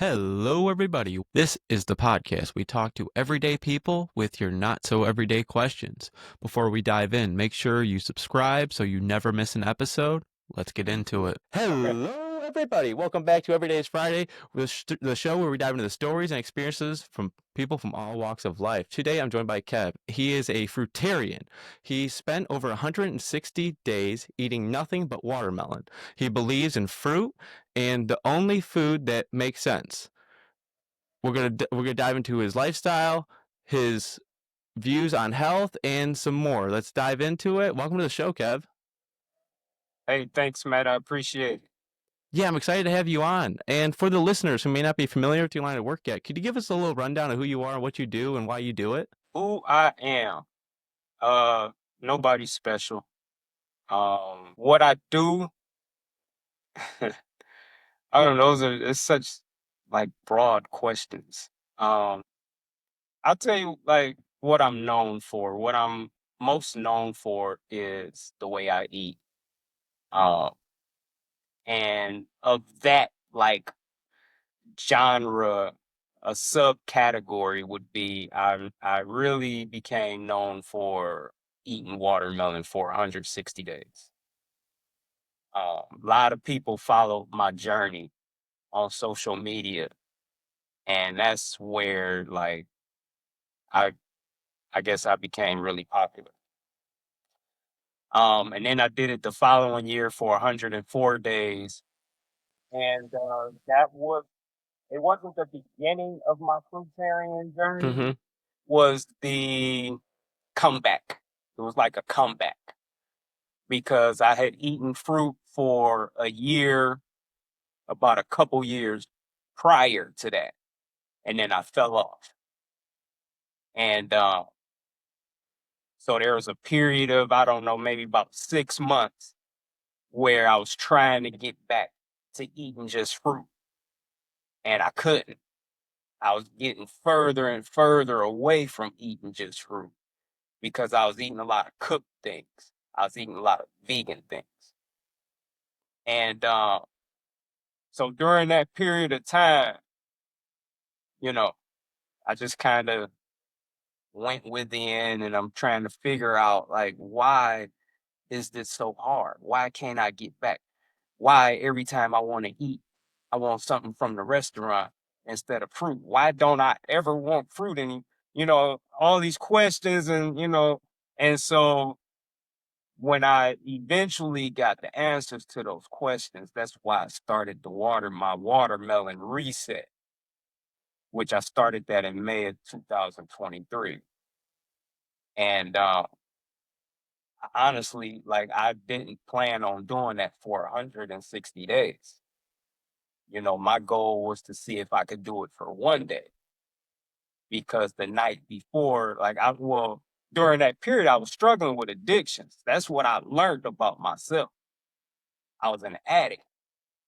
Hello, everybody. This is the podcast. We talk to everyday people with your not so everyday questions. Before we dive in, make sure you subscribe so you never miss an episode. Let's get into it. Hello, everybody. Welcome back to Every Day is Friday, the show where we dive into the stories and experiences from people from all walks of life. Today, I'm joined by Kev. He is a fruitarian. He spent over 160 days eating nothing but watermelon. He believes in fruit and the only food that makes sense. We're gonna dive into his lifestyle, his views on health, and some more. Let's dive into it. Welcome to the show, Kev. Hey, thanks, Matt. I appreciate it. Yeah, I'm excited to have you on. And for the listeners who may not be familiar with your line of work yet, could you give us a little rundown of who you are, what you do, and why you do it? Who I am, uh, nobody special. What I do, I don't know. It's such like broad questions. Um, I'll tell you like what I'm known for. What I'm most known for is the way I eat. Uh, and of that like genre, a subcategory would be I really became known for eating watermelon for 160 days. A lot of people follow my journey on social media, and that's where like I I guess I became really popular. And then I did it the following year for 104 days, and that was it wasn't the beginning of my fruitarian journey. Mm-hmm. Was the comeback. It was like a comeback because I had eaten fruit for a year, about a couple years prior to that, and then I fell off. And so there was a period of, I don't know, maybe about 6 months where I was trying to get back to eating just fruit, and I couldn't. I was getting further and further away from eating just fruit because I was eating a lot of cooked things. I was eating a lot of vegan things. And so during that period of time, you know, I just kind of went within and I'm trying to figure out like, why is this so hard? Why can't I get back? Why every time I want to eat, I want something from the restaurant instead of fruit? Why don't I ever want fruit any, all these questions and so when I eventually got the answers to those questions, that's why I started my watermelon reset, which I started that in May of 2023. And honestly, like I didn't plan on doing that for 160 days. My goal was to see if I could do it for one day because the night before, during that period, I was struggling with addictions. That's what I learned about myself. I was an addict.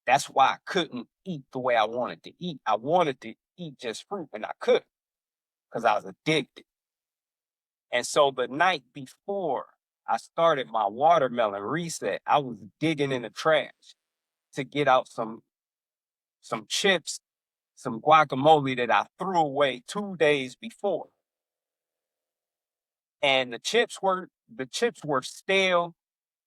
That's why I couldn't eat the way I wanted to eat. I wanted to eat just fruit and I couldn't because I was addicted. And so the night before I started my watermelon reset, I was digging in the trash to get out some chips, some guacamole that I threw away 2 days before. And the chips were stale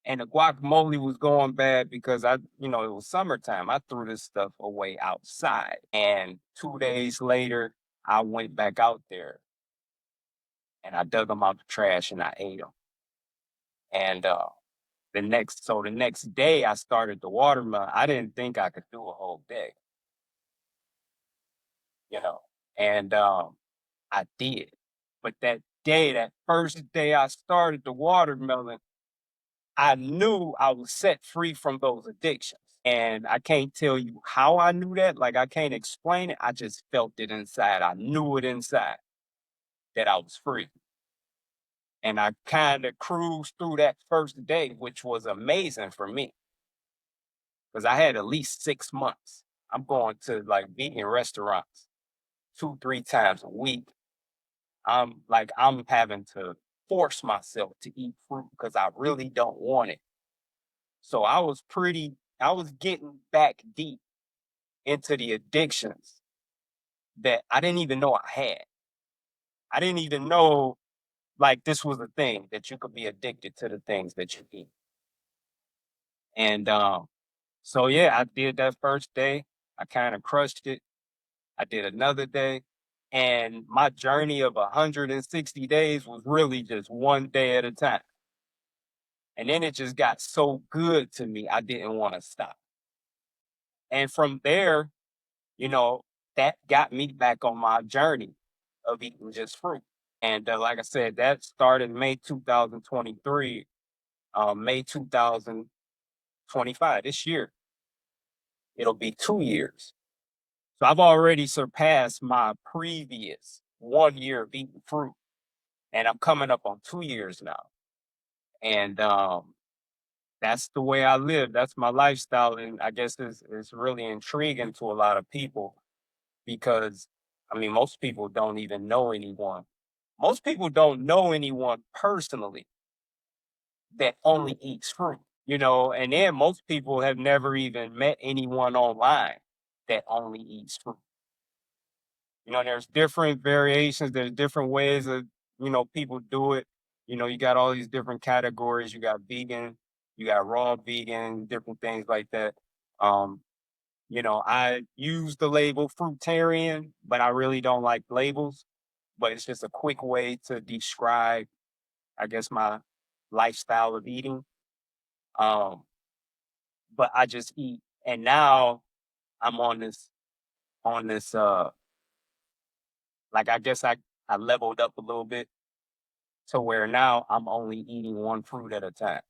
and the guacamole was going bad because it was summertime. I threw this stuff away outside. And 2 days later, I went back out there and I dug them out the trash and I ate them. And the next day I started the watermelon. I didn't think I could do a whole day, you know. And I did. But that first day I started the watermelon, I knew I was set free from those addictions. And I can't tell you how I knew that. Like I can't explain it. I just felt it inside. I knew it inside that I was free. And I kind of cruised through that first day, which was amazing for me because I had at least 6 months. I'm going to like vegan restaurants 2, 3 times a week. I'm having to force myself to eat fruit because I really don't want it. So I was getting back deep into the addictions. that I didn't even know I had. I didn't even know like this was a thing that you could be addicted to the things that you eat. And so yeah, I did that first day. I kind of crushed it. I did another day. And my journey of 160 days was really just one day at a time. And then it just got so good to me, I didn't want to stop. And from there, you know, that got me back on my journey of eating just fruit. And like I said, that started May 2023, May 2025, this year. It'll be 2 years. So I've already surpassed my previous 1 year of eating fruit. And I'm coming up on 2 years now. And that's the way I live. That's my lifestyle. And I guess it's really intriguing to a lot of people because, I mean, most people don't even know anyone. Most people don't know anyone personally that only eats fruit, and then most people have never even met anyone online that only eats fruit. There's different variations, there's different ways of, people do it. You got all these different categories. You got vegan, you got raw vegan, different things like that. Um, I use the label fruitarian, but I really don't like labels. But it's just a quick way to describe, I guess, my lifestyle of eating. Um, but I just eat. And now I'm on this like I guess I leveled up a little bit to where now I'm only eating one fruit at a time.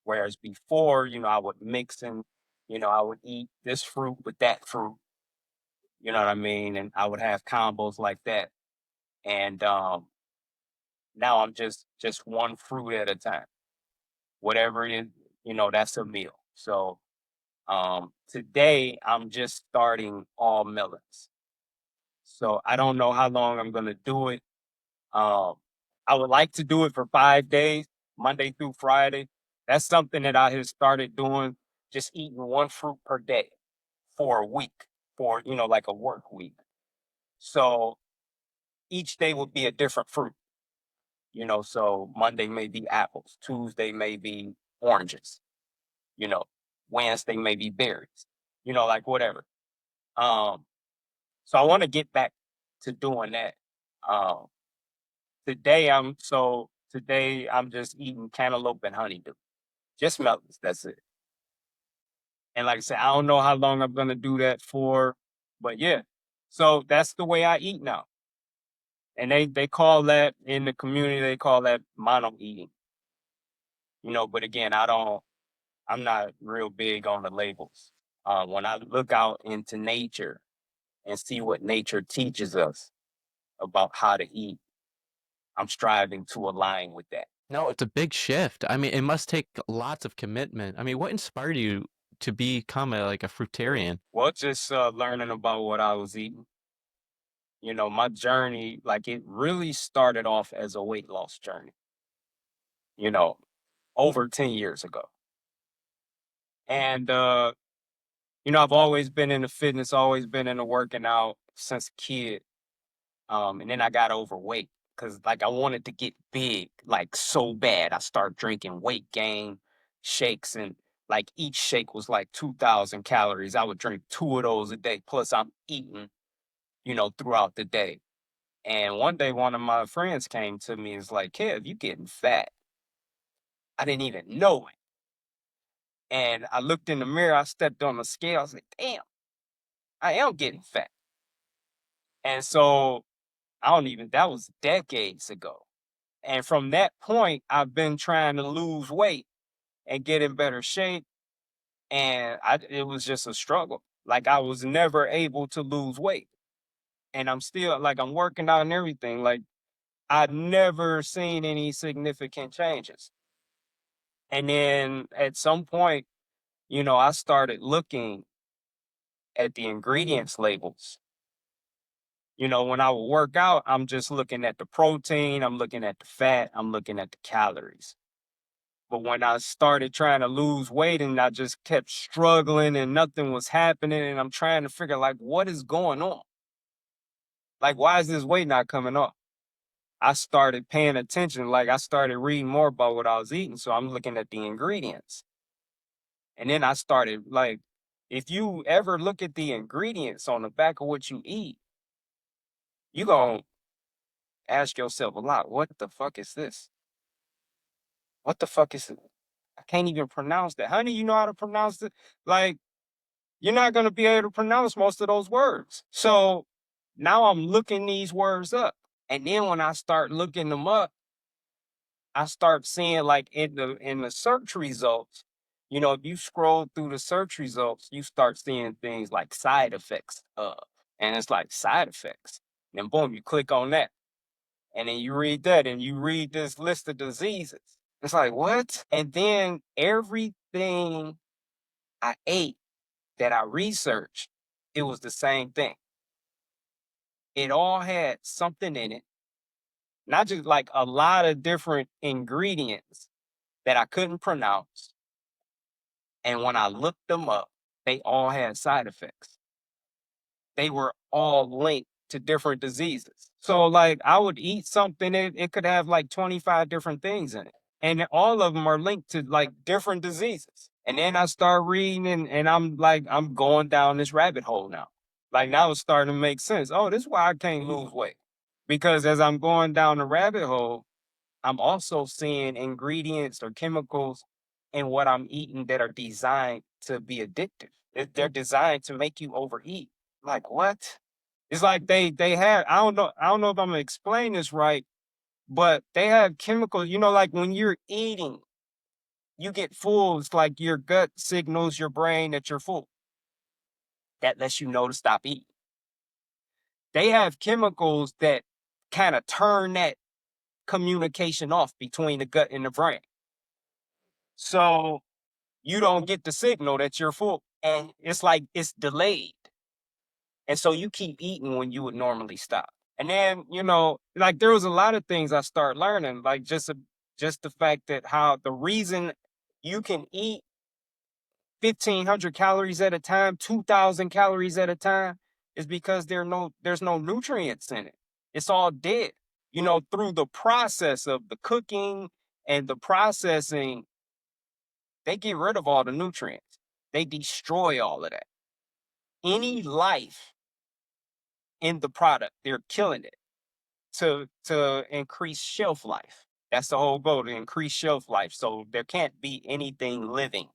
Whereas before, I would mix and, I would eat this fruit with that fruit, you know what I mean? And I would have combos like that. And now I'm just one fruit at a time. Whatever it is, that's a meal. So today I'm just starting all melons. So I don't know how long I'm gonna do it. Um, I would like to do it for 5 days, Monday through Friday. That's something that I have started doing, just eating one fruit per day for a week, for like a work week. So each day would be a different fruit. So Monday may be apples, Tuesday may be oranges, you know, Wednesday may be berries, like whatever. Um, so I want to get back to doing that. Um, today I'm just eating cantaloupe and honeydew, just melons. That's it. And like I said, I don't know how long I'm gonna do that for, but yeah. So that's the way I eat now. And they call that in the community, they call that mono eating. But again, I'm not real big on the labels. When I look out into nature and see what nature teaches us about how to eat, I'm striving to align with that. No, it's a big shift. I mean, it must take lots of commitment. I mean, what inspired you to become a fruitarian? Well, just learning about what I was eating. My journey, like it really started off as a weight loss journey, you know, over 10 years ago. And, I've always been into fitness, always been into working out since a kid. And then I got overweight because like I wanted to get big, like so bad. I started drinking weight gain shakes and like each shake was like 2,000 calories. I would drink two of those a day. Plus I'm eating, throughout the day. And one day, one of my friends came to me and was like, Kev, you getting fat. I didn't even know it. And I looked in the mirror, I stepped on the scale. I was like, damn, I am getting fat. And so that was decades ago. And from that point, I've been trying to lose weight and get in better shape. And it was just a struggle. Like I was never able to lose weight. And I'm still like, I'm working out and everything. Like I've never seen any significant changes. And then at some point, I started looking at the ingredients labels. When I would work out, I'm just looking at the protein, I'm looking at the fat, I'm looking at the calories. But when I started trying to lose weight and I just kept struggling and nothing was happening, and I'm trying to figure like what is going on. Like, why is this weight not coming off? I started paying attention. Like, I started reading more about what I was eating. So I'm looking at the ingredients. And then I started, like, if you ever look at the ingredients on the back of what you eat, you going to ask yourself a lot, what the fuck is this? What the fuck is it? I can't even pronounce that. Honey, you know how to pronounce it? Like, you're not going to be able to pronounce most of those words. So now I'm looking these words up. And then when I start looking them up, I start seeing like in the search results, if you scroll through the search results, you start seeing things like side effects of, and it's like side effects. Then boom, you click on that. And then you read that and you read this list of diseases. It's like, what? And then everything I ate that I researched, it was the same thing. It all had something in it, not just like a lot of different ingredients that I couldn't pronounce. And when I looked them up, they all had side effects. They were all linked to different diseases. So, like, I would eat something, it could have like 25 different things in it. And all of them are linked to like different diseases. And then I start reading, and I'm like, I'm going down this rabbit hole now. Like, now it's starting to make sense. Oh, this is why I can't lose weight. Because as I'm going down the rabbit hole, I'm also seeing ingredients or chemicals in what I'm eating that are designed to be addictive. They're designed to make you overeat. Like, what? It's like they have, I don't know if I'm gonna explain this right, but they have chemicals, like when you're eating, you get full. It's like your gut signals your brain that you're full. That lets you know to stop eating. They have chemicals that kind of turn that communication off between the gut and the brain. So you don't get the signal that you're full. And it's like it's delayed. And so you keep eating when you would normally stop. And then, like there was a lot of things I started learning, like just the fact that how the reason you can eat 1,500 calories at a time, 2,000 calories at a time is because there's no nutrients in it. It's all dead. Through the process of the cooking and the processing, they get rid of all the nutrients. They destroy all of that. Any life in the product, they're killing it to increase shelf life. That's the whole goal, to increase shelf life. So there can't be anything living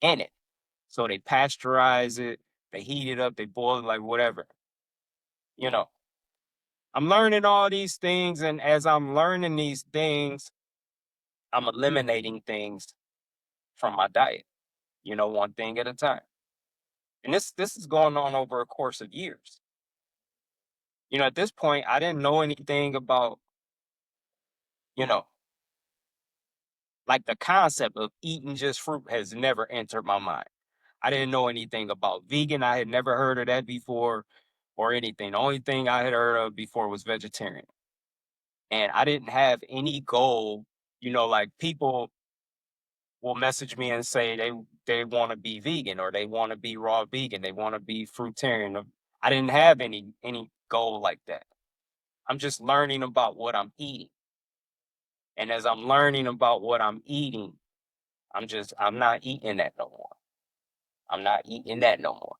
in it. So they pasteurize it, they heat it up, they boil it, like whatever. You know, I'm learning all these things, and as I'm learning these things, I'm eliminating things from my diet, one thing at a time. And this is going on over a course of years. At this point, I didn't know anything about, you know, like the concept of eating just fruit has never entered my mind. I didn't know anything about vegan. I had never heard of that before or anything. The only thing I had heard of before was vegetarian. And I didn't have any goal, like people will message me and say they want to be vegan or they want to be raw vegan, they want to be fruitarian. I didn't have any goal like that. I'm just learning about what I'm eating. And as I'm learning about what I'm eating, I'm not eating that no more. I'm not eating that no more.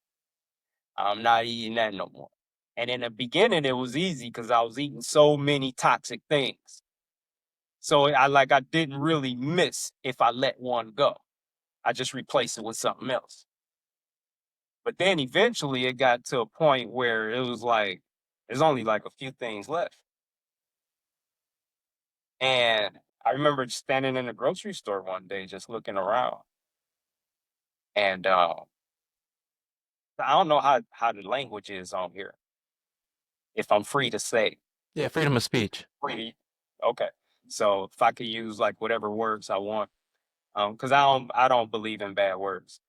I'm not eating that no more. And in the beginning, it was easy because I was eating so many toxic things. So I didn't really miss if I let one go. I just replaced it with something else. But then eventually it got to a point where it was like there's only like a few things left. And I remember standing in the grocery store one day just looking around. And I don't know how the language is on here, if I'm free to say. Yeah, freedom of speech. Free. Okay. So if I could use like whatever words I want, because I don't believe in bad words.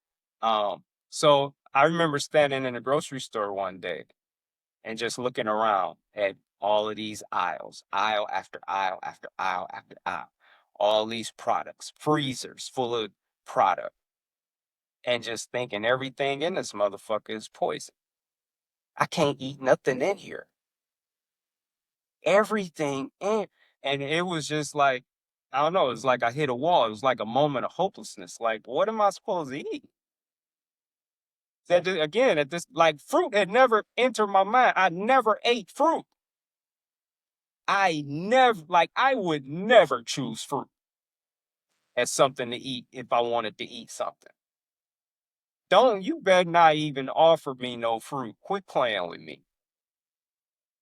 So I remember standing in a grocery store one day and just looking around at all of these aisles, aisle after aisle after aisle after aisle, all these products, freezers full of product, and just thinking everything in this motherfucker is poison. I can't eat nothing in here. everything in. And it was just like, I don't know, it was like I hit a wall. It was like a moment of hopelessness. Like, what am I supposed to eat? Again, at this, like, fruit had never entered my mind. I never ate fruit. I would never choose fruit as something to eat if I wanted to eat something. You better not even offer me no fruit. Quit playing with me.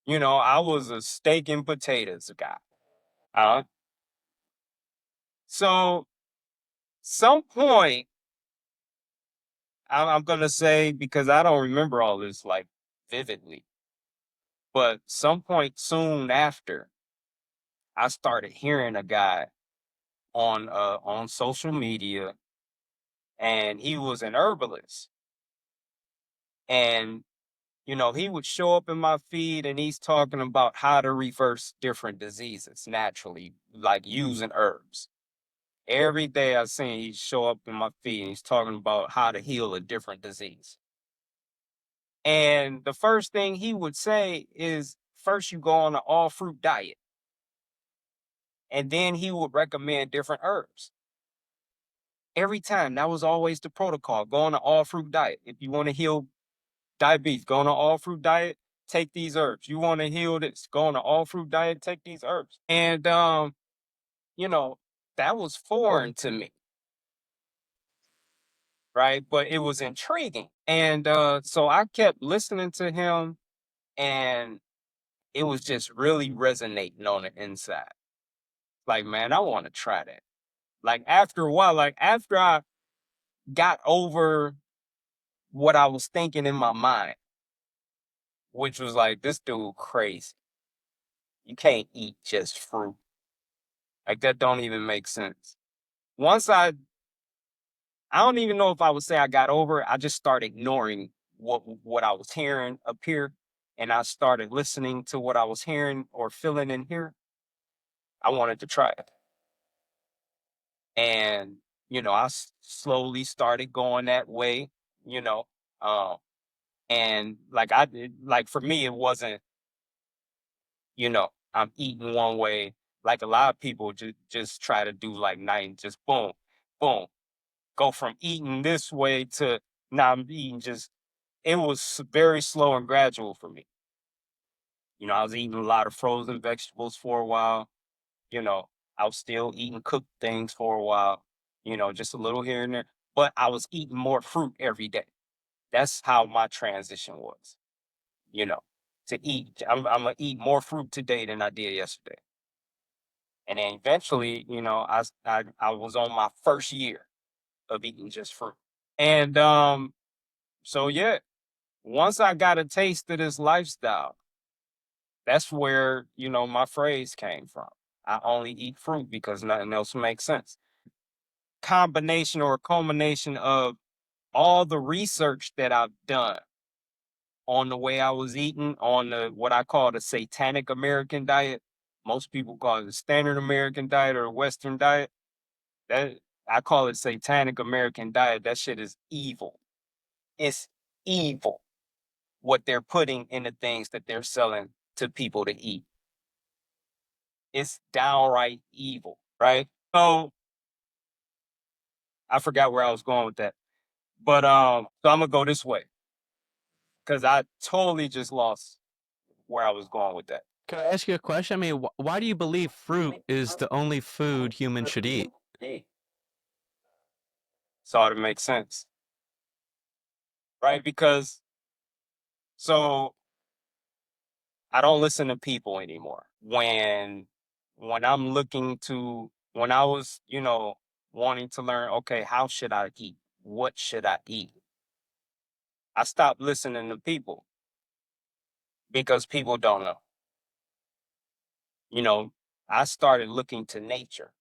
I was a steak and potatoes guy. Uh, so some point, I'm gonna say, because I don't remember all this like vividly, but some point soon after, I started hearing a guy on social media, and he was an herbalist, and he would show up in my feed, and he's talking about how to reverse different diseases naturally, like using herbs. Every day I seen he show up in my feed and he's talking about how to heal a different disease. And the first thing he would say is first you go on an all fruit diet. And then he would recommend different herbs. Every time that was always the protocol. Go on an all fruit diet. If you want to heal diabetes, go on an all fruit diet, take these herbs. You want to heal this, go on an all fruit diet, take these herbs. And you know, that was foreign to me, right? But it was intriguing. And so I kept listening to him, and it was just really resonating on the inside. Like, man, I want to try that. Like after a while, like after I got over what I was thinking in my mind, which was like, this dude crazy. You can't eat just fruit. Like that don't even make sense. Once I don't even know if I would say I got over it. I just started ignoring what I was hearing up here, and I started listening to what I was hearing or feeling in here. I wanted to try it. And slowly started going that way, you know. Um and like I did, like for me it wasn't, I'm eating one way. Like a lot of people just try to do like night, just boom, boom, go from eating this way to now I'm eating just. It was very slow and gradual for me. I was eating a lot of frozen vegetables for a while. You know, I was still eating cooked things for a while, just a little here and there. But I was eating more fruit every day. That's how my transition was, you know, to eat. I'm going to eat more fruit today than I did yesterday. And then eventually, I was on my first year of eating just fruit. And so, yeah, once I got a taste of this lifestyle, that's where, my phrase came from. I only eat fruit because nothing else makes sense. Combination or a culmination of all the research that I've done on the way I was eating on the what I call the satanic American diet. Most people call it the standard American diet or the Western diet. That I call it satanic American diet. That shit is evil. It's evil what they're putting in the things that they're selling to people to eat. It's downright evil, right? So I forgot where I was going with that. But so I'm gonna go this way because I totally just lost where I was going with that. Can I ask you a question? I mean, why do you believe fruit is the only food humans should eat? So it makes sense, right? Because so I don't listen to people anymore. When I'm looking to when I was, wanting to learn, okay, how should I eat? What should I eat? I stopped listening to people because people don't know. You know, I started looking to nature.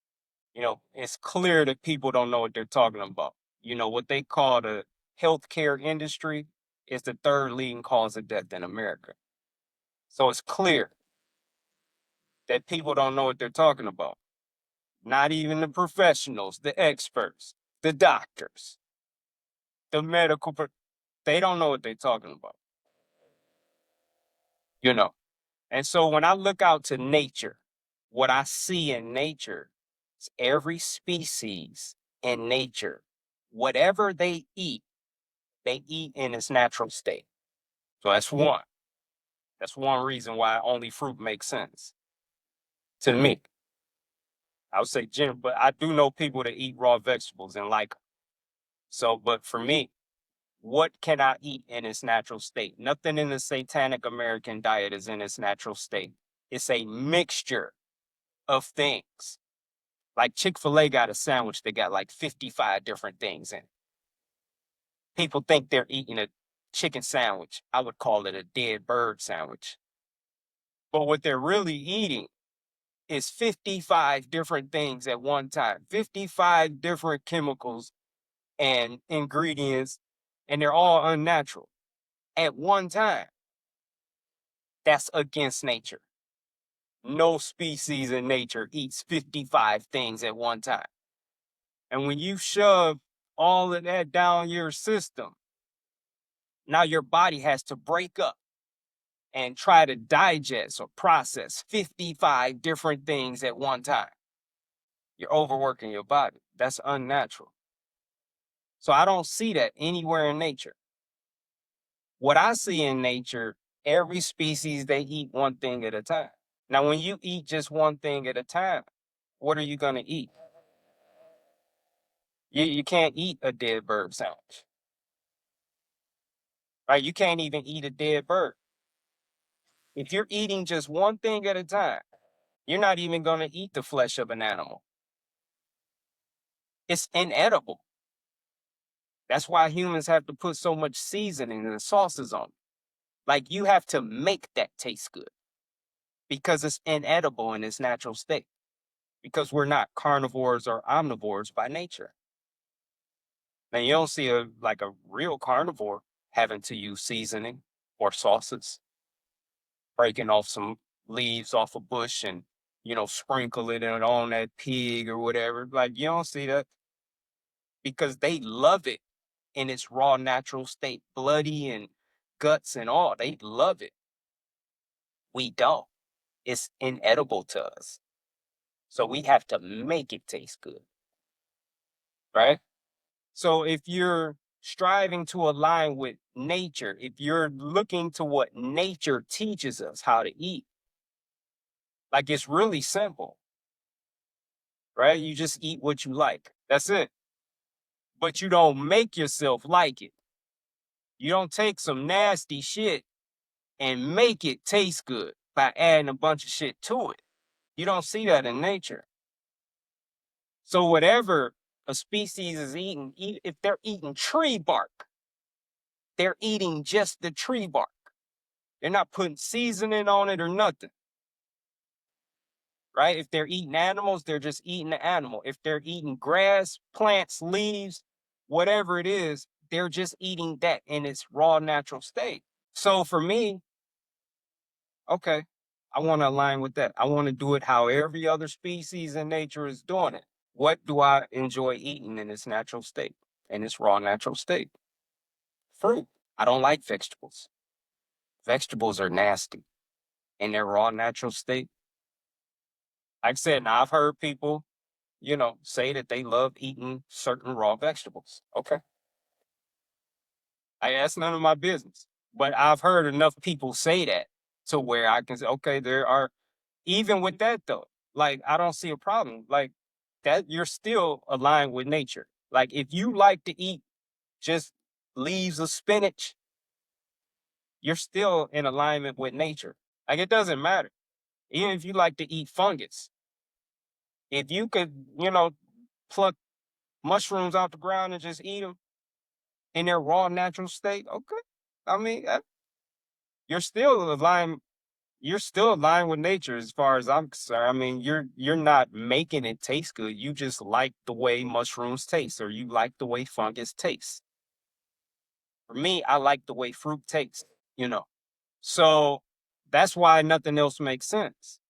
It's clear that people don't know what they're talking about. What they call the healthcare industry is the third leading cause of death in America. So it's clear that people don't know what they're talking about. Not even the professionals, the experts, the doctors, the they don't know what they're talking about. You know. And so when I look out to nature, what I see in nature is every species in nature, whatever they eat in its natural state. So that's one. That's one reason why only fruit makes sense to me. I would say general, but I do know people that eat raw vegetables and like 'em. So, but for me, what can I eat in its natural state? Nothing in the satanic American diet is in its natural state. It's a mixture of things. Like Chick-fil-A got a sandwich that got like 55 different things in it. People think they're eating a chicken sandwich. I would call it a dead bird sandwich. But what they're really eating is 55 different things at one time, 55 different chemicals and ingredients, and they're all unnatural at one time. That's against nature. No species in nature eats 55 things at one time. And when you shove all of that down your system, now your body has to break up and try to digest or process 55 different things at one time. You're overworking your body. That's unnatural. So I don't see that anywhere in nature. What I see in nature, every species, they eat one thing at a time. Now, when you eat just one thing at a time, what are you going to eat? You can't eat a dead bird sandwich, right? You can't even eat a dead bird. If you're eating just one thing at a time, you're not even going to eat the flesh of an animal. It's inedible. That's why humans have to put so much seasoning and sauces on it. Like you have to make that taste good because it's inedible in its natural state. Because we're not carnivores or omnivores by nature. Now you don't see a real carnivore having to use seasoning or sauces, breaking off some leaves off a bush and sprinkle it on that pig or whatever. Like you don't see that because they love it in its raw natural state, bloody and guts and all. They love it. We don't. It's inedible to us. So we have to make it taste good. Right? So if you're striving to align with nature, if you're looking to what nature teaches us how to eat, like it's really simple, right? You just eat what you like. That's it. But you don't make yourself like it. You don't take some nasty shit and make it taste good by adding a bunch of shit to it. You don't see that in nature. So whatever a species is eating, if they're eating tree bark, they're eating just the tree bark. They're not putting seasoning on it or nothing. Right? If they're eating animals, they're just eating the animal. If they're eating grass, plants, leaves, whatever it is, they're just eating that in its raw natural state. So for me, okay, I want to align with that. I want to do it how every other species in nature is doing it. What do I enjoy eating in its natural state, in its raw natural state? Fruit. I don't like vegetables. Vegetables are nasty in their raw natural state. Like I said, now I've heard people, say that they love eating certain raw vegetables. Okay. That's none of my business. But I've heard enough people say that to where I can say, okay, there are, even with that though, like I don't see a problem. Like that, you're still aligned with nature. Like if you like to eat just leaves of spinach, you're still in alignment with nature. Like it doesn't matter. Even if you like to eat fungus, if you could, pluck mushrooms out the ground and just eat them in their raw natural state, okay. I mean, you're still aligned. You're still aligned with nature as far as I'm concerned. I mean, you're not making it taste good. You just like the way mushrooms taste, or you like the way fungus tastes. For me, I like the way fruit tastes. You know, so that's why nothing else makes sense.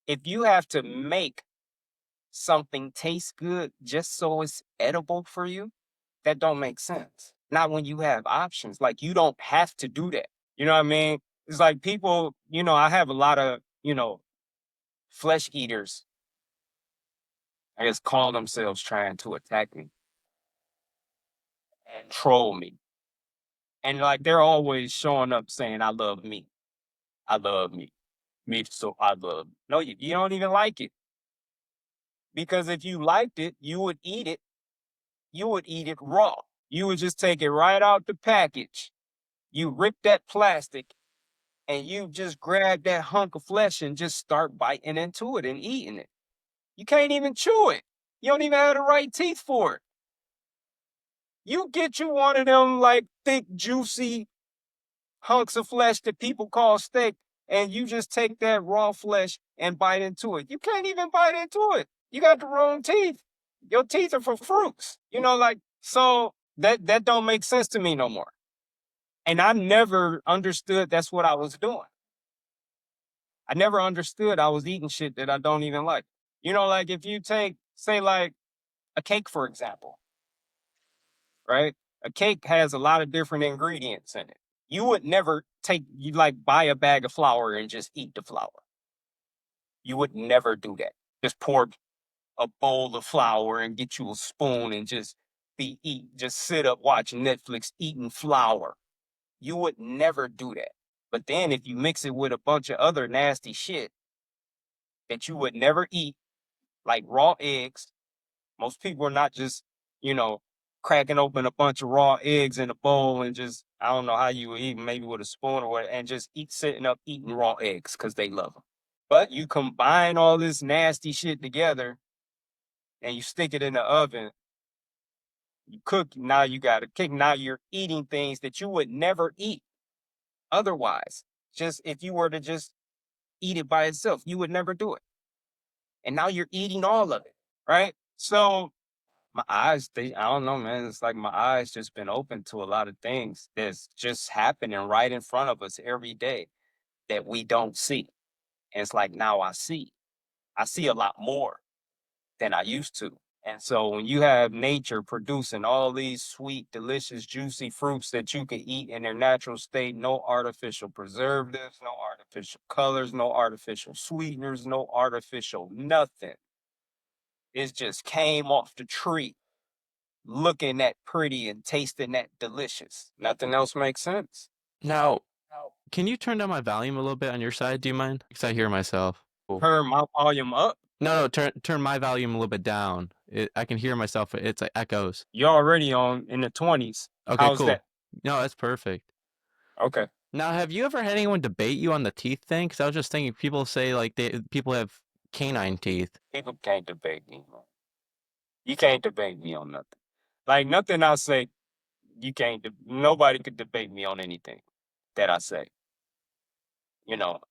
If you have to make something taste good just so it's edible for you, that don't make sense. Not when you have options. Like you don't have to do that. You know what I mean? It's like people, I have a lot of, flesh eaters, I guess, call themselves trying to attack me and troll me. And like they're always showing up saying, I love me. I love me. Me, so I love. No, you don't even like it. Because if you liked it, you would eat it. You would eat it raw. You would just take it right out the package. You rip that plastic and you just grab that hunk of flesh and just start biting into it and eating it. You can't even chew it. You don't even have the right teeth for it. You get you one of them like thick, juicy hunks of flesh that people call steak, and you just take that raw flesh and bite into it. You can't even bite into it. You got the wrong teeth. Your teeth are for fruits. Like so that don't make sense to me no more. And I never understood that's what I was doing. I never understood I was eating shit that I don't even like. Like if you take, say, like a cake, for example, right? A cake has a lot of different ingredients in it. You would never you like buy a bag of flour and just eat the flour. You would never do that. Just pour a bowl of flour and get you a spoon and just sit up watching Netflix eating flour. You would never do that. But then if you mix it with a bunch of other nasty shit that you would never eat, like raw eggs, most people are not just, you know, cracking open a bunch of raw eggs in a bowl and just, I don't know how you would eat, maybe with a spoon or what, and just sitting up eating raw eggs because they love them. But you combine all this nasty shit together and you stick it in the oven, you cook, now you got a cake. Now you're eating things that you would never eat otherwise. Just if you were to just eat it by itself, you would never do it. And now you're eating all of it, right? So my eyes, I don't know, man. It's like my eyes just been open to a lot of things that's just happening right in front of us every day that we don't see. And it's like now I see. I see a lot more than I used to. And so when you have nature producing all these sweet, delicious, juicy fruits that you can eat in their natural state, no artificial preservatives, no artificial colors, no artificial sweeteners, no artificial nothing. It just came off the tree looking that pretty and tasting that delicious. Nothing else makes sense. Now, can you turn down my volume a little bit on your side? Do you mind? Because I hear myself. Cool. Turn my volume up. No, turn my volume a little bit down. I can hear myself. It's like echoes. You're already on in the 20s. Okay, How's cool. that? No, that's perfect. Okay. Now, have you ever had anyone debate you on the teeth thing? Because I was just thinking, people say like people have canine teeth. People can't debate me. Man. You can't debate me on nothing. Like nothing I say, you can't. Nobody could debate me on anything that I say.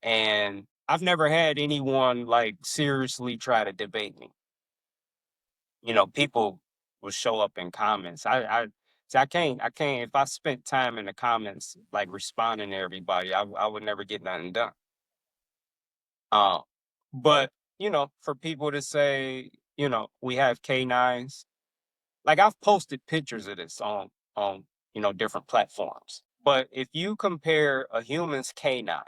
And I've never had anyone like seriously try to debate me. People will show up in comments. See, I can't. If I spent time in the comments, like responding to everybody, I would never get nothing done. Uh, but for people to say, we have canines, like I've posted pictures of this on different platforms. But if you compare a human's canine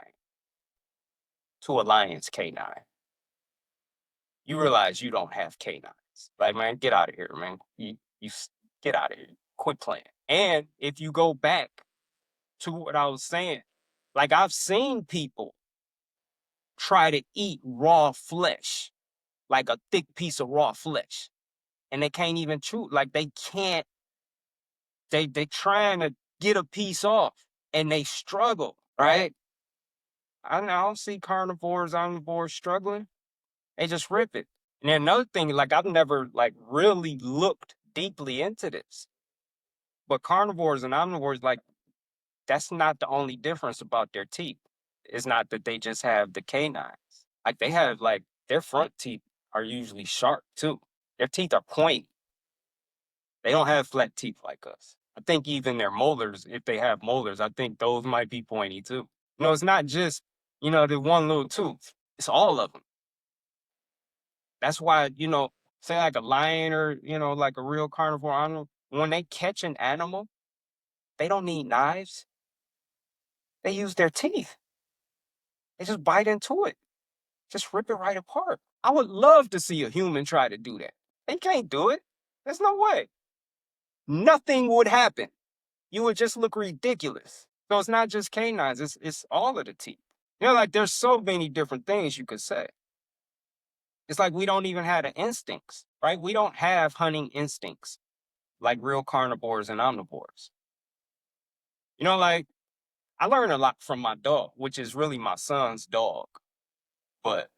to a lion's canine, you realize you don't have canines. Like, man, get out of here, man. Get out of here. Quit playing. And if you go back to what I was saying, like I've seen people try to eat raw flesh, like a thick piece of raw flesh, and they can't even chew. Like they can't. They trying to get a piece off, and they struggle. Right? I don't see carnivores, omnivores struggling. They just rip it. And then another thing, like I've never like really looked deeply into this, but carnivores and omnivores, like that's not the only difference about their teeth. It's not that they just have the canines. Like they have like their front teeth are usually sharp too. Their teeth are pointy. They don't have flat teeth like us. I think even their molars, if they have molars, I think those might be pointy too. It's not just, the one little tooth. It's all of them. That's why, say like a lion or, like a real carnivore animal, when they catch an animal, they don't need knives. They use their teeth. They just bite into it, just rip it right apart. I would love to see a human try to do that. They can't do it. There's no way. Nothing would happen. You would just look ridiculous. So it's not just canines, it's all of the teeth. Like there's so many different things you could say. It's like we don't even have the instincts, right? We don't have hunting instincts like real carnivores and omnivores. Like I learned a lot from my dog, which is really my son's dog. But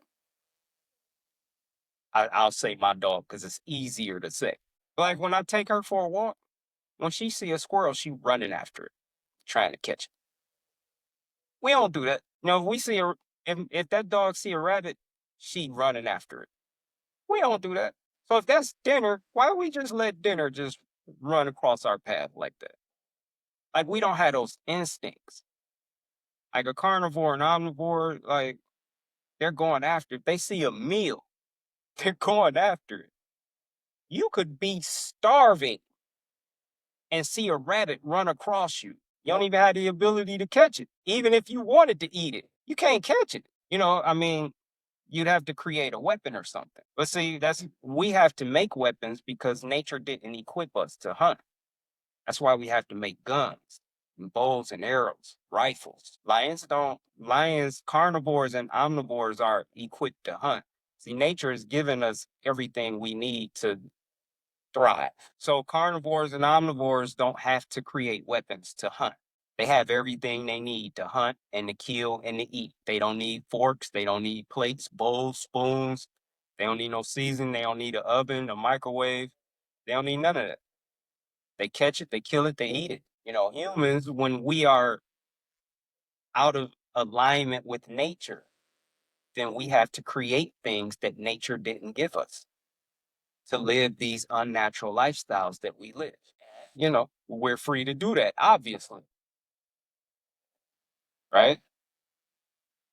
I'll say my dog because it's easier to say. Like when I take her for a walk, when she see a squirrel, she running after it, trying to catch it. We don't do that. If we see if that dog see a rabbit, she running after it. We don't do that. So if that's dinner, why don't we just let dinner just run across our path like that? Like we don't have those instincts. Like a carnivore and omnivore, like they're going after it. If they see a meal, they're going after it. You could be starving and see a rabbit run across you. You don't even have the ability to catch it. Even if you wanted to eat it, you can't catch it. I mean, you'd have to create a weapon or something. But see, we have to make weapons because nature didn't equip us to hunt. That's why we have to make guns, and bows and arrows, rifles. Lions, carnivores and omnivores are equipped to hunt. See, nature has given us everything we need to thrive. So carnivores and omnivores don't have to create weapons to hunt. They have everything they need to hunt and to kill and to eat. They don't need forks. They don't need plates, bowls, spoons. They don't need no seasoning. They don't need an oven, a microwave. They don't need none of that. They catch it, they kill it, they eat it. Humans, when we are out of alignment with nature, then we have to create things that nature didn't give us to live these unnatural lifestyles that we live. We're free to do that, obviously, right?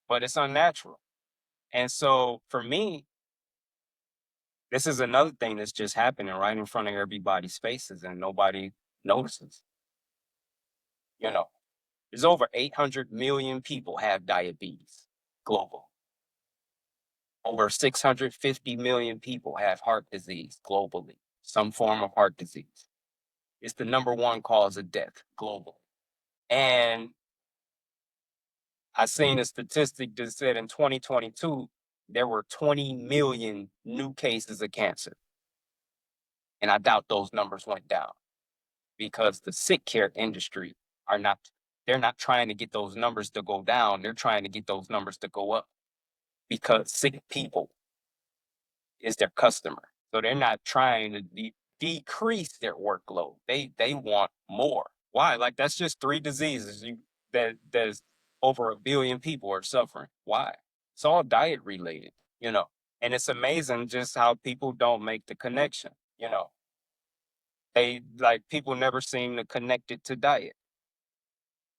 But it's unnatural. And so for me, this is another thing that's just happening right in front of everybody's faces and nobody notices. You know, there's over 800 million people have diabetes global. Over 650 million people have heart disease globally, some form of heart disease. It's the number one cause of death globally. And I seen a statistic that said in 2022, there were 20 million new cases of cancer. And I doubt those numbers went down because the sick care industry they're not trying to get those numbers to go down. They're trying to get those numbers to go up because sick people is their customer. So they're not trying to decrease their workload. They want more. Why? Like that's just three diseases there's over a billion people are suffering. Why? It's all diet related, you know. And it's amazing just how people don't make the connection, you know. They like people never seem to connect it to diet.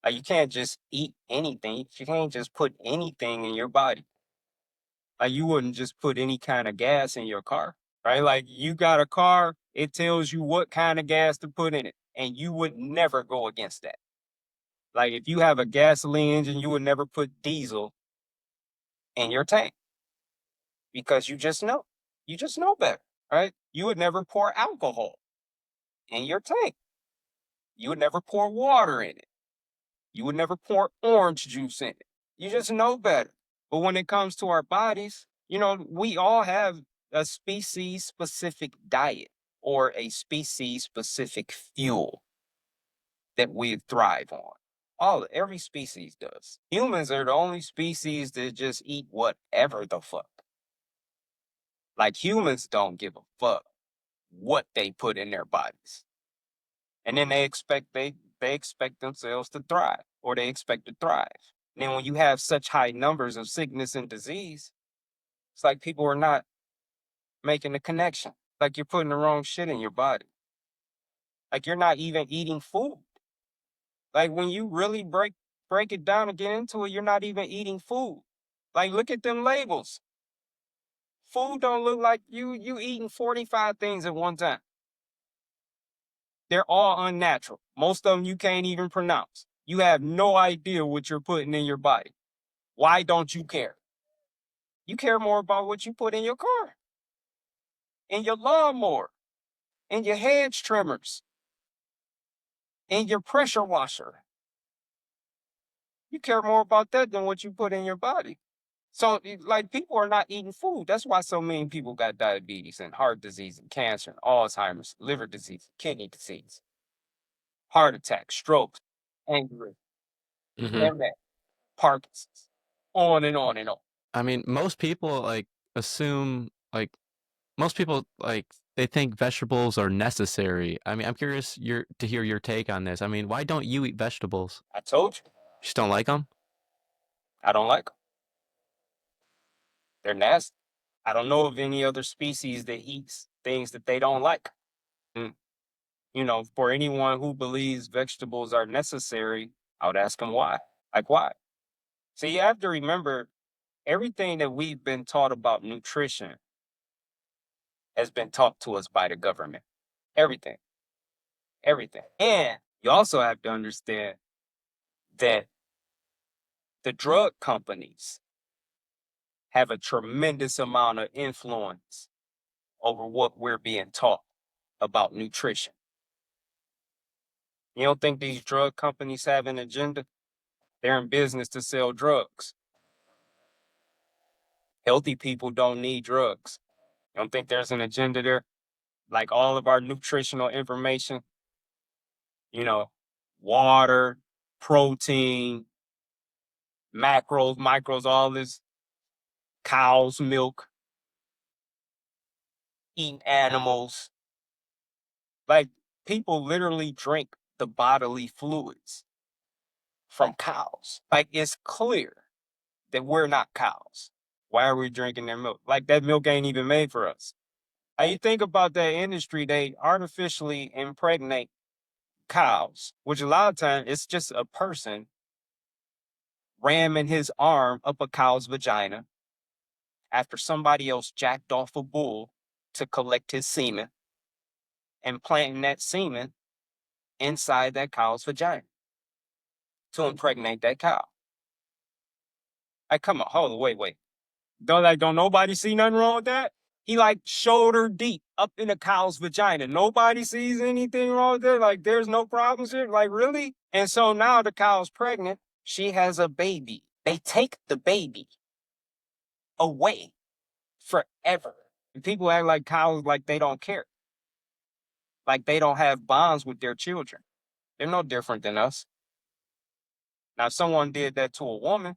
Like you can't just eat anything. You can't just put anything in your body. Like you wouldn't just put any kind of gas in your car, right? Like you got a car, it tells you what kind of gas to put in it, and you would never go against that. Like if you have a gasoline engine, you would never put diesel in your tank because you just know better, right? You would never pour alcohol in your tank. You would never pour water in it. You would never pour orange juice in it. You just know better. But when it comes to our bodies, we all have a species specific diet or a species specific fuel that we thrive on. Every species does. Humans are the only species that just eat whatever the fuck. Like humans don't give a fuck what they put in their bodies. And then they expect themselves to thrive or they expect to thrive. And then when you have such high numbers of sickness and disease, it's like people are not making the connection. Like you're putting the wrong shit in your body. Like you're not even eating food. Like when you really break it down and get into it, you're not even eating food. Like look at them labels. Food don't look like you eating 45 things at one time. They're all unnatural. Most of them you can't even pronounce. You have no idea what you're putting in your body. Why don't you care? You care more about what you put in your car, in your lawnmower, in your hedge trimmers, in your pressure washer. You care more about that than what you put in your body. So, like, people are not eating food. That's why so many people got diabetes and heart disease and cancer and Alzheimer's, liver disease, kidney disease, heart attack, strokes, anger, Hmm. MS, Parkinson's, on and on and on. I mean, most people like assume like most people like they think vegetables are necessary. I mean, I'm curious to hear your take on this. I mean, why don't you eat vegetables? I told you, You just don't like them? I don't like them. They're nasty. I don't know of any other species that eats things that they don't like. Mm, for anyone who believes vegetables are necessary, I would ask them why. Like, why? So you have to remember everything that we've been taught about nutrition has been taught to us by the government. Everything, everything. And you also have to understand that the drug companies have a tremendous amount of influence over what we're being taught about nutrition. You don't think these drug companies have an agenda? They're in business to sell drugs. Healthy people don't need drugs. You don't think there's an agenda there? Like all of our nutritional information, you know, water, protein, macros, micros, all this, cow's milk, eating animals. Like people literally drink the bodily fluids from cows. Like it's clear that we're not cows. Why are we drinking their milk? Like that milk ain't even made for us. How you think about that industry, they artificially impregnate cows, which a lot of times it's just a person ramming his arm up a cow's vagina after somebody else jacked off a bull to collect his semen and planting that semen inside that cow's vagina to impregnate that cow. Like, come on, hold on, wait. Don't nobody see nothing wrong with that? He like shoulder deep up in a cow's vagina. Nobody sees anything wrong with it. Like, there's no problems here. Like, really? And so now the cow's pregnant. She has a baby. They take the baby away forever. And people act like cows like they don't care. Like they don't have bonds with their children. They're no different than us. Now, if someone did that to a woman,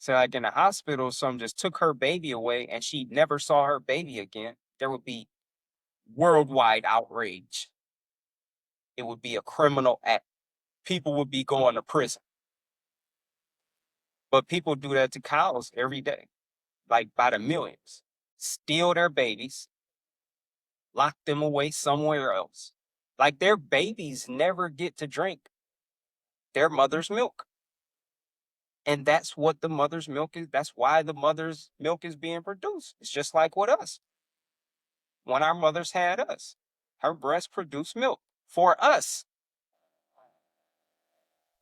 say like in a hospital, someone just took her baby away and she never saw her baby again, there would be worldwide outrage. It would be a criminal act. People would be going to prison. But people do that to cows every day, like by the millions. Steal their babies, lock them away somewhere else. Like their babies never get to drink their mother's milk. And that's what the mother's milk is. That's why the mother's milk is being produced. It's just like with us. When our mothers had us, her breast produced milk for us.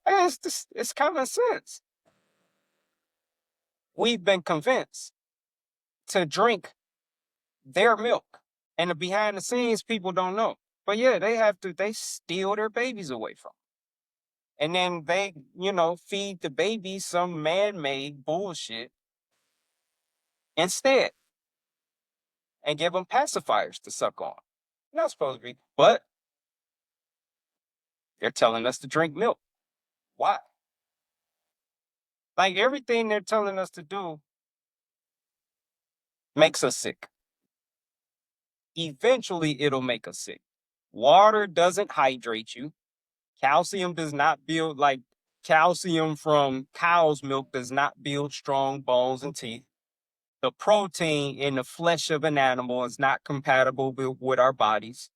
And it's common sense. We've been convinced to drink their milk. And the behind the scenes people don't know. But yeah, they steal their babies away from them. And then they, feed the babies some man-made bullshit instead and give them pacifiers to suck on. Not supposed to be, but they're telling us to drink milk. Why? Like everything they're telling us to do makes us sick. Eventually, it'll make us sick. Water doesn't hydrate you. Calcium does not build, like calcium from cow's milk does not build strong bones and teeth. The protein in the flesh of an animal is not compatible with our bodies.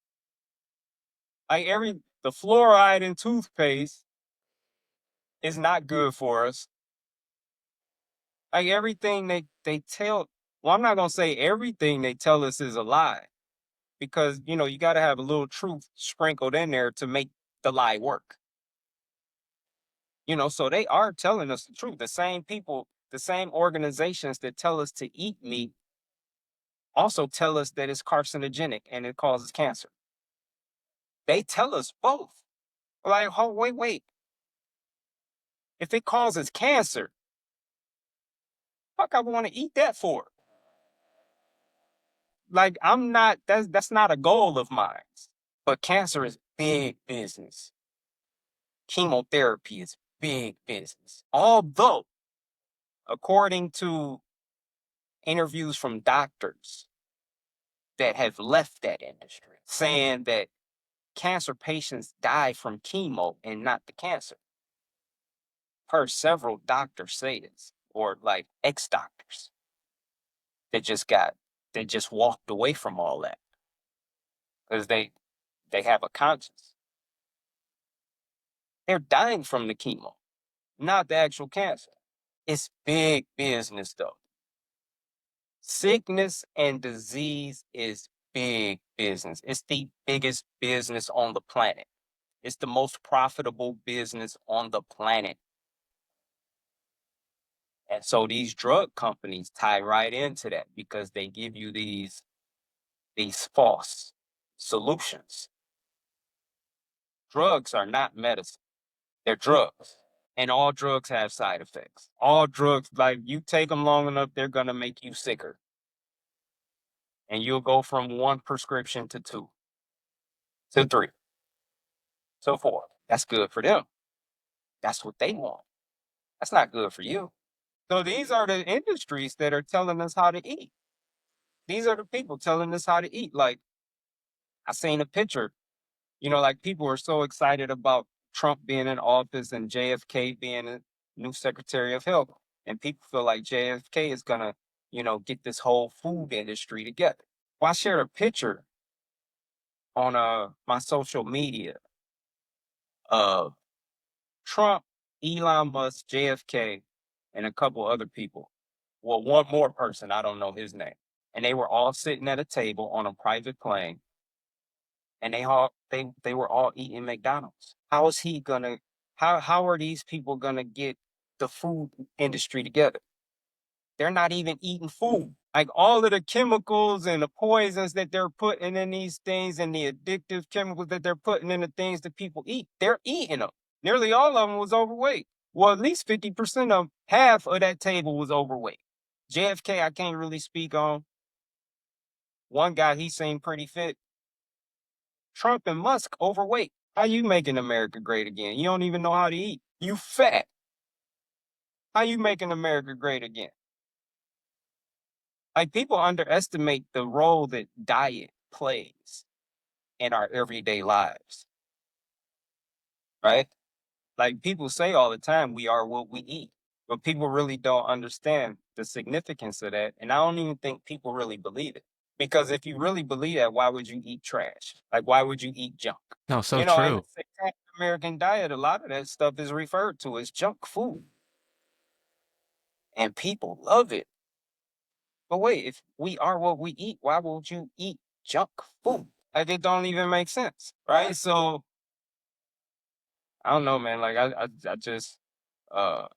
Like the fluoride in toothpaste is not good for us. Like everything they tell, well, I'm not gonna say everything they tell us is a lie, because you got to have a little truth sprinkled in there to make the lie work. So they are telling us the truth. The same people, the same organizations that tell us to eat meat also tell us that it's carcinogenic and it causes cancer. They tell us both. Like, oh, wait. If it causes cancer, fuck, I want to eat that for? Like, I'm not. That's not a goal of mine. But cancer is big business. Chemotherapy is big business. Although, according to interviews from doctors that have left that industry, saying that cancer patients die from chemo and not the cancer. Per several doctors say this, or like ex-doctors that just walked away from all that because they have a conscience. They're dying from the chemo, not the actual cancer. It's big business though. Sickness and disease is big business. It's the biggest business on the planet. It's the most profitable business on the planet. And so these drug companies tie right into that because they give you these false solutions. Drugs are not medicine. They're drugs. And all drugs have side effects. All drugs, like you take them long enough, they're going to make you sicker. And you'll go from one prescription to two, to three, to four. That's good for them. That's what they want. That's not good for you. So these are the industries that are telling us how to eat. These are the people telling us how to eat. Like, I seen a picture, like people are so excited about Trump being in office and JFK being a new Secretary of Health. And people feel like JFK is going to, get this whole food industry together. Well, I shared a picture on my social media of Trump, Elon Musk, JFK, and a couple other people. Well, one more person, I don't know his name. And they were all sitting at a table on a private plane, and they were all eating McDonald's. How is he gonna? How are these people gonna get the food industry together? They're not even eating food. Like all of the chemicals and the poisons that they're putting in these things and the addictive chemicals that they're putting in the things that people eat, they're eating them. Nearly all of them was overweight. Well, at least 50% of them, half of that table was overweight. JFK, I can't really speak on. One guy, he seemed pretty fit. Trump and Musk overweight. How you making America great again? You don't even know how to eat. You fat. How you making America great again? Like people underestimate the role that diet plays in our everyday lives, right? Like people say all the time, we are what we eat, but people really don't understand the significance of that. And I don't even think people really believe it. Because if you really believe that, why would you eat trash? Like, why would you eat junk? No, so In the true. satanic American diet, a lot of that stuff is referred to as junk food. And people love it. But wait, if we are what we eat, why would you eat junk food? Like, it don't even make sense, right? So, I don't know, man. Like, I just, uh,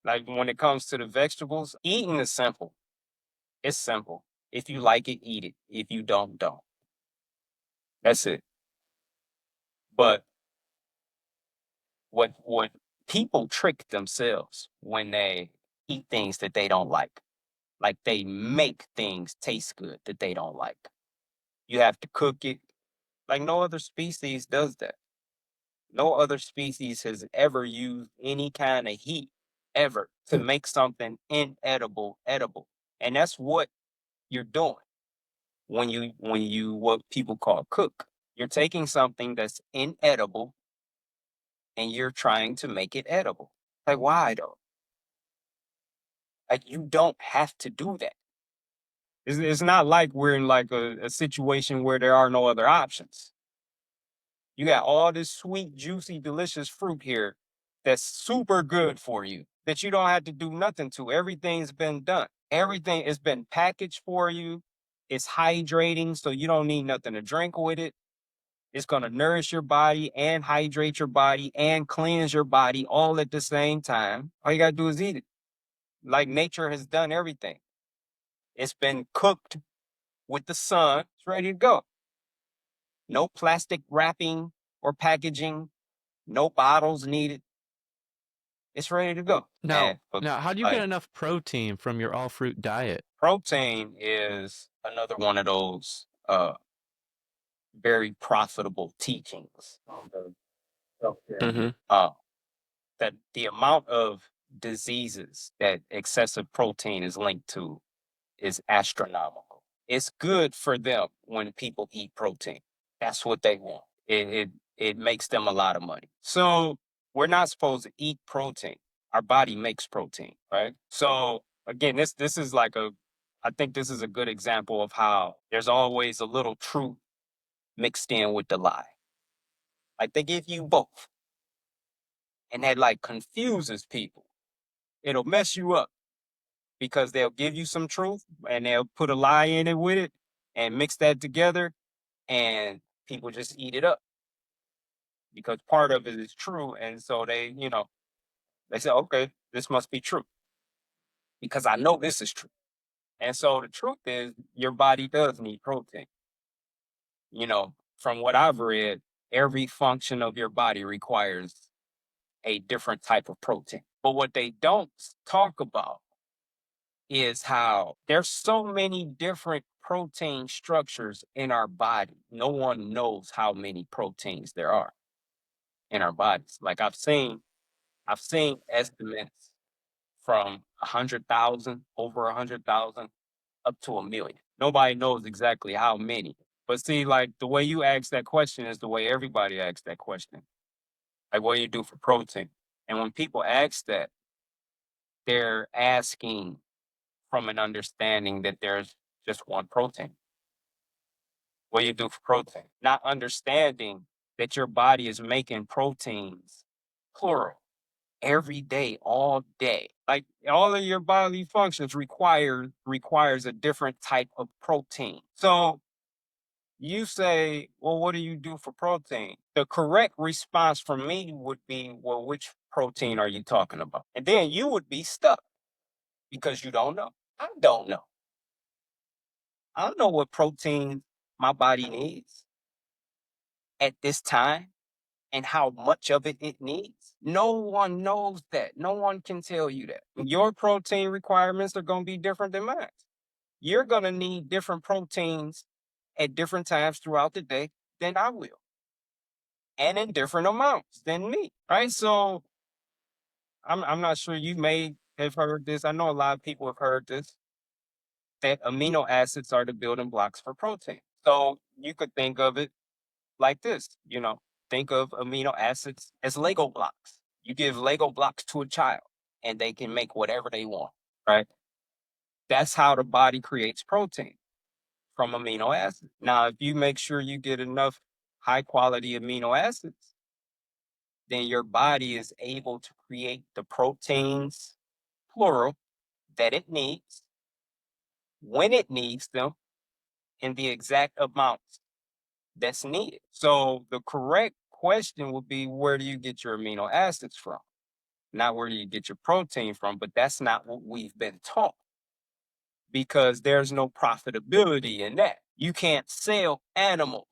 like, when it comes to the vegetables, eating is simple. It's simple. If you like it, eat it. If you don't. That's it. But what people trick themselves when they eat things that they don't like. Like they make things taste good that they don't like. You have to cook it. Like no other species does that. No other species has ever used any kind of heat ever to make something inedible edible. And that's what you're doing when you what people call cook. You're taking something that's inedible and you're trying to make it edible. Like why though? Like you don't have to do that. It's not like we're in like a situation where there are no other options. You got all this sweet, juicy, delicious fruit here that's super good for you that you don't have to do nothing to. Everything's been done. Everything has been packaged for you. It's hydrating, so you don't need nothing to drink with it. It's going to nourish your body and hydrate your body and cleanse your body all at the same time. All you got to do is eat it. Like nature has done everything. It's been cooked with the sun. It's ready to go. No plastic wrapping or packaging. No bottles needed. It's ready to go. Now, And but now, how do you get like enough protein from your all fruit diet? protein is another one of those very profitable teachings on the self-care. That the amount of diseases that excessive protein is linked to is astronomical. It's good for them when people eat protein. That's what they want. It makes them a lot of money. So we're not supposed to eat protein. Our body makes protein, right? So again, this is like a I think this is a good example of how there's always a little truth mixed in with the lie. Like they give you both. And that like confuses people. It'll mess you up because they'll give you some truth and they'll put a lie in it with it and mix that together and people just eat it up because part of it is true. And so they say, okay, this must be true because I know this is true. And so the truth is your body does need protein. From what I've read, every function of your body requires a different type of protein. But what they don't talk about is how there's so many different protein structures in our body. No one knows how many proteins there are in our bodies. Like I've seen estimates from 100,000, over 100,000, up to 1,000,000. Nobody knows exactly how many. But see, like the way you ask that question is the way everybody asks that question. Like, what do you do for protein? And when people ask that, they're asking from an understanding that there's just one protein. What do you do for protein? Not understanding that your body is making proteins, plural, every day, all day. Like all of your bodily functions requires a different type of protein. So you say, well, what do you do for protein? The correct response from me would be, well, which protein are you talking about? And then you would be stuck because you don't know. I don't know. I don't know what protein my body needs at this time and how much of it needs. No one knows that. No one can tell you that. Your protein requirements are going to be different than mine. You're going to need different proteins at different times throughout the day than I will, and in different amounts than me. Right? So I'm not sure you may have heard this. I know a lot of people have heard this, that amino acids are the building blocks for protein. So you could think of it like this. Think of amino acids as Lego blocks. You give Lego blocks to a child and they can make whatever they want, right? That's how the body creates protein, from amino acids. Now, if you make sure you get enough high quality amino acids, then your body is able to create the proteins, plural, that it needs, when it needs them, in the exact amounts that's needed. So the correct question would be, where do you get your amino acids from? Not where do you get your protein from, but that's not what we've been taught, because there's no profitability in that. You can't sell animals.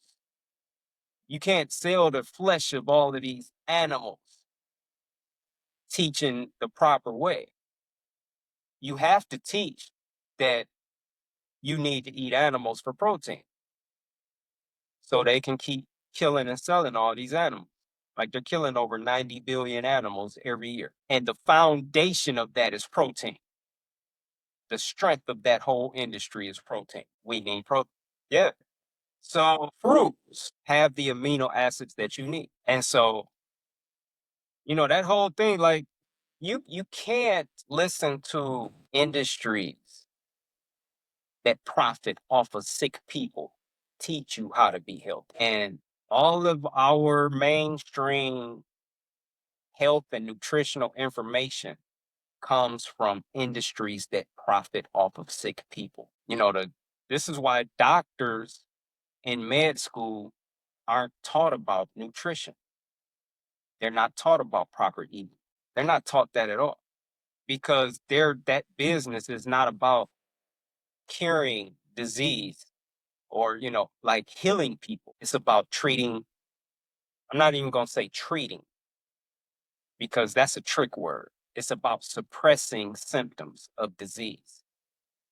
You can't sell the flesh of all of these animals teaching the proper way. You have to teach that you need to eat animals for protein so they can keep killing and selling all these animals. Like they're killing over 90 billion animals every year. And the foundation of that is protein. The strength of that whole industry is protein. We need protein. Yeah. So fruits have the amino acids that you need. And so, that whole thing, like you can't listen to industries that profit off of sick people teach you how to be healthy. And all of our mainstream health and nutritional information comes from industries that profit off of sick people. This is why doctors in med school aren't taught about nutrition. They're not taught about proper eating. They're not taught that at all because that business is not about curing disease or, like healing people. It's about treating. I'm not even going to say treating because that's a trick word. It's about suppressing symptoms of disease.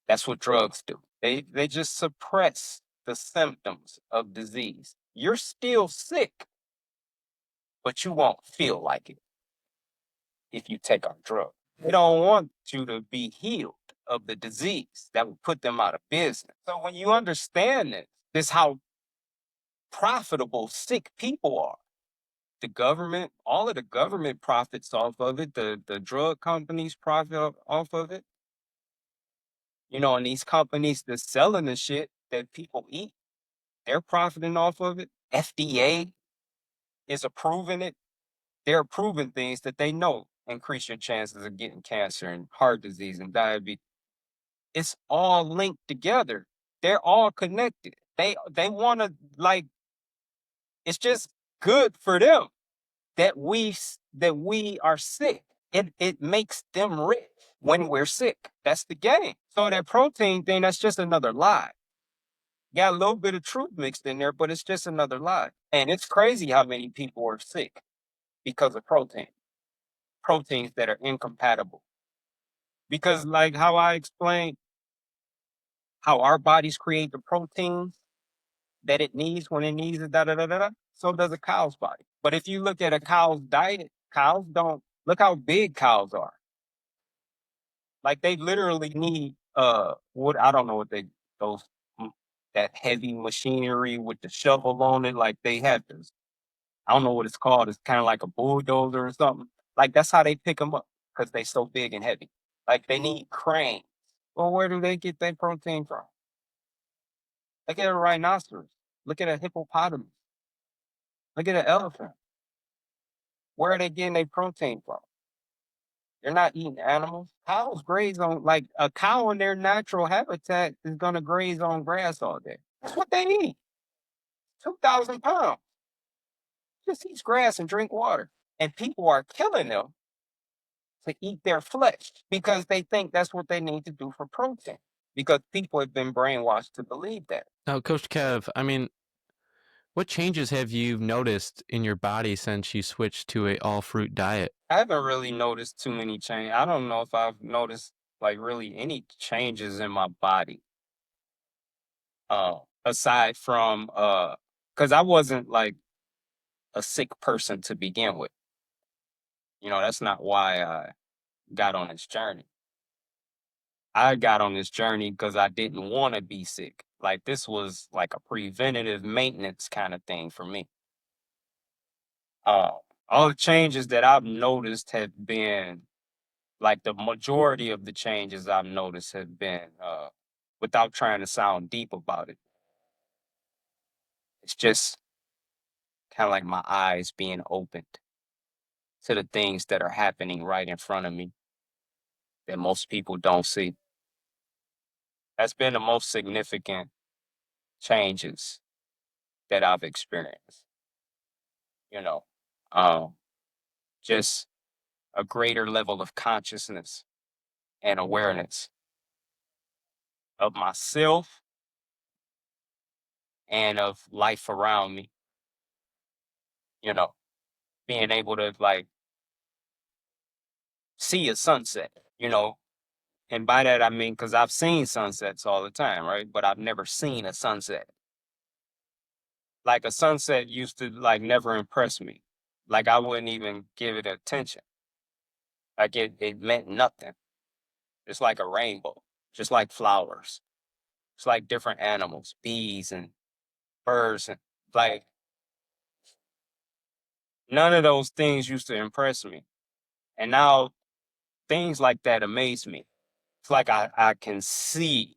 That's what drugs do. They just suppress the symptoms of disease. You're still sick, but you won't feel like it if you take our drug. They don't want you to be healed of the disease that would put them out of business. So when you understand this how profitable sick people are. The government, all of the government profits off of it, the drug companies profit off of it. And these companies that's selling the shit that people eat, they're profiting off of it. FDA is approving it. They're approving things that they know increase your chances of getting cancer and heart disease and diabetes. It's all linked together. They're all connected. They want to like it's just good for them that we are sick. It makes them rich when we're sick. That's the game. So that protein thing, that's just another lie. Got a little bit of truth mixed in there, but it's just another lie. And it's crazy how many people are sick because of proteins that are incompatible. Because like how I explained how our bodies create the proteins that it needs when it needs it, da da da da, da, so does a cow's body. But if you look at a cow's diet, cows don't look how big cows are. Like they literally need what I don't know what those that heavy machinery with the shovel on it. Like they have this. I don't know what it's called. It's kind of like a bulldozer or something. Like that's how they pick them up because they so big and heavy. Like they need cranes. Well, where do they get their protein from? Look at a rhinoceros. Look at a hippopotamus. Look at an elephant. Where are they getting their protein from? They're not eating animals. Cows graze on like a cow in their natural habitat is gonna graze on grass all day. That's what they eat. 2,000 pounds. Just eats grass and drink water. And people are killing them to eat their flesh because they think that's what they need to do for protein. Because people have been brainwashed to believe that. Now, Coach Kev, I mean, what changes have you noticed in your body since you switched to a all fruit diet? I haven't really noticed too many changes. I don't know if I've noticed like really any changes in my body. Aside from because I wasn't like a sick person to begin with. That's not why I got on this journey. I got on this journey because I didn't want to be sick. Like this was like a preventative maintenance kind of thing for me. Uh, all the changes that I've noticed have been like the majority of the changes I've noticed have been without trying to sound deep about it. It's just kind of like my eyes being opened to the things that are happening right in front of me that most people don't see. That's been the most significant changes that I've experienced. You know, um, just a greater level of consciousness and awareness of myself and of life around me. You know, being able to like see a sunset. And by that I mean because I've seen sunsets all the time, right? But I've never seen a sunset. Like a sunset used to like never impress me. Like I wouldn't even give it attention. Like it meant nothing. It's like a rainbow, just like flowers. It's like different animals, bees and birds, and like none of those things used to impress me. And now things like that amaze me. It's like I can see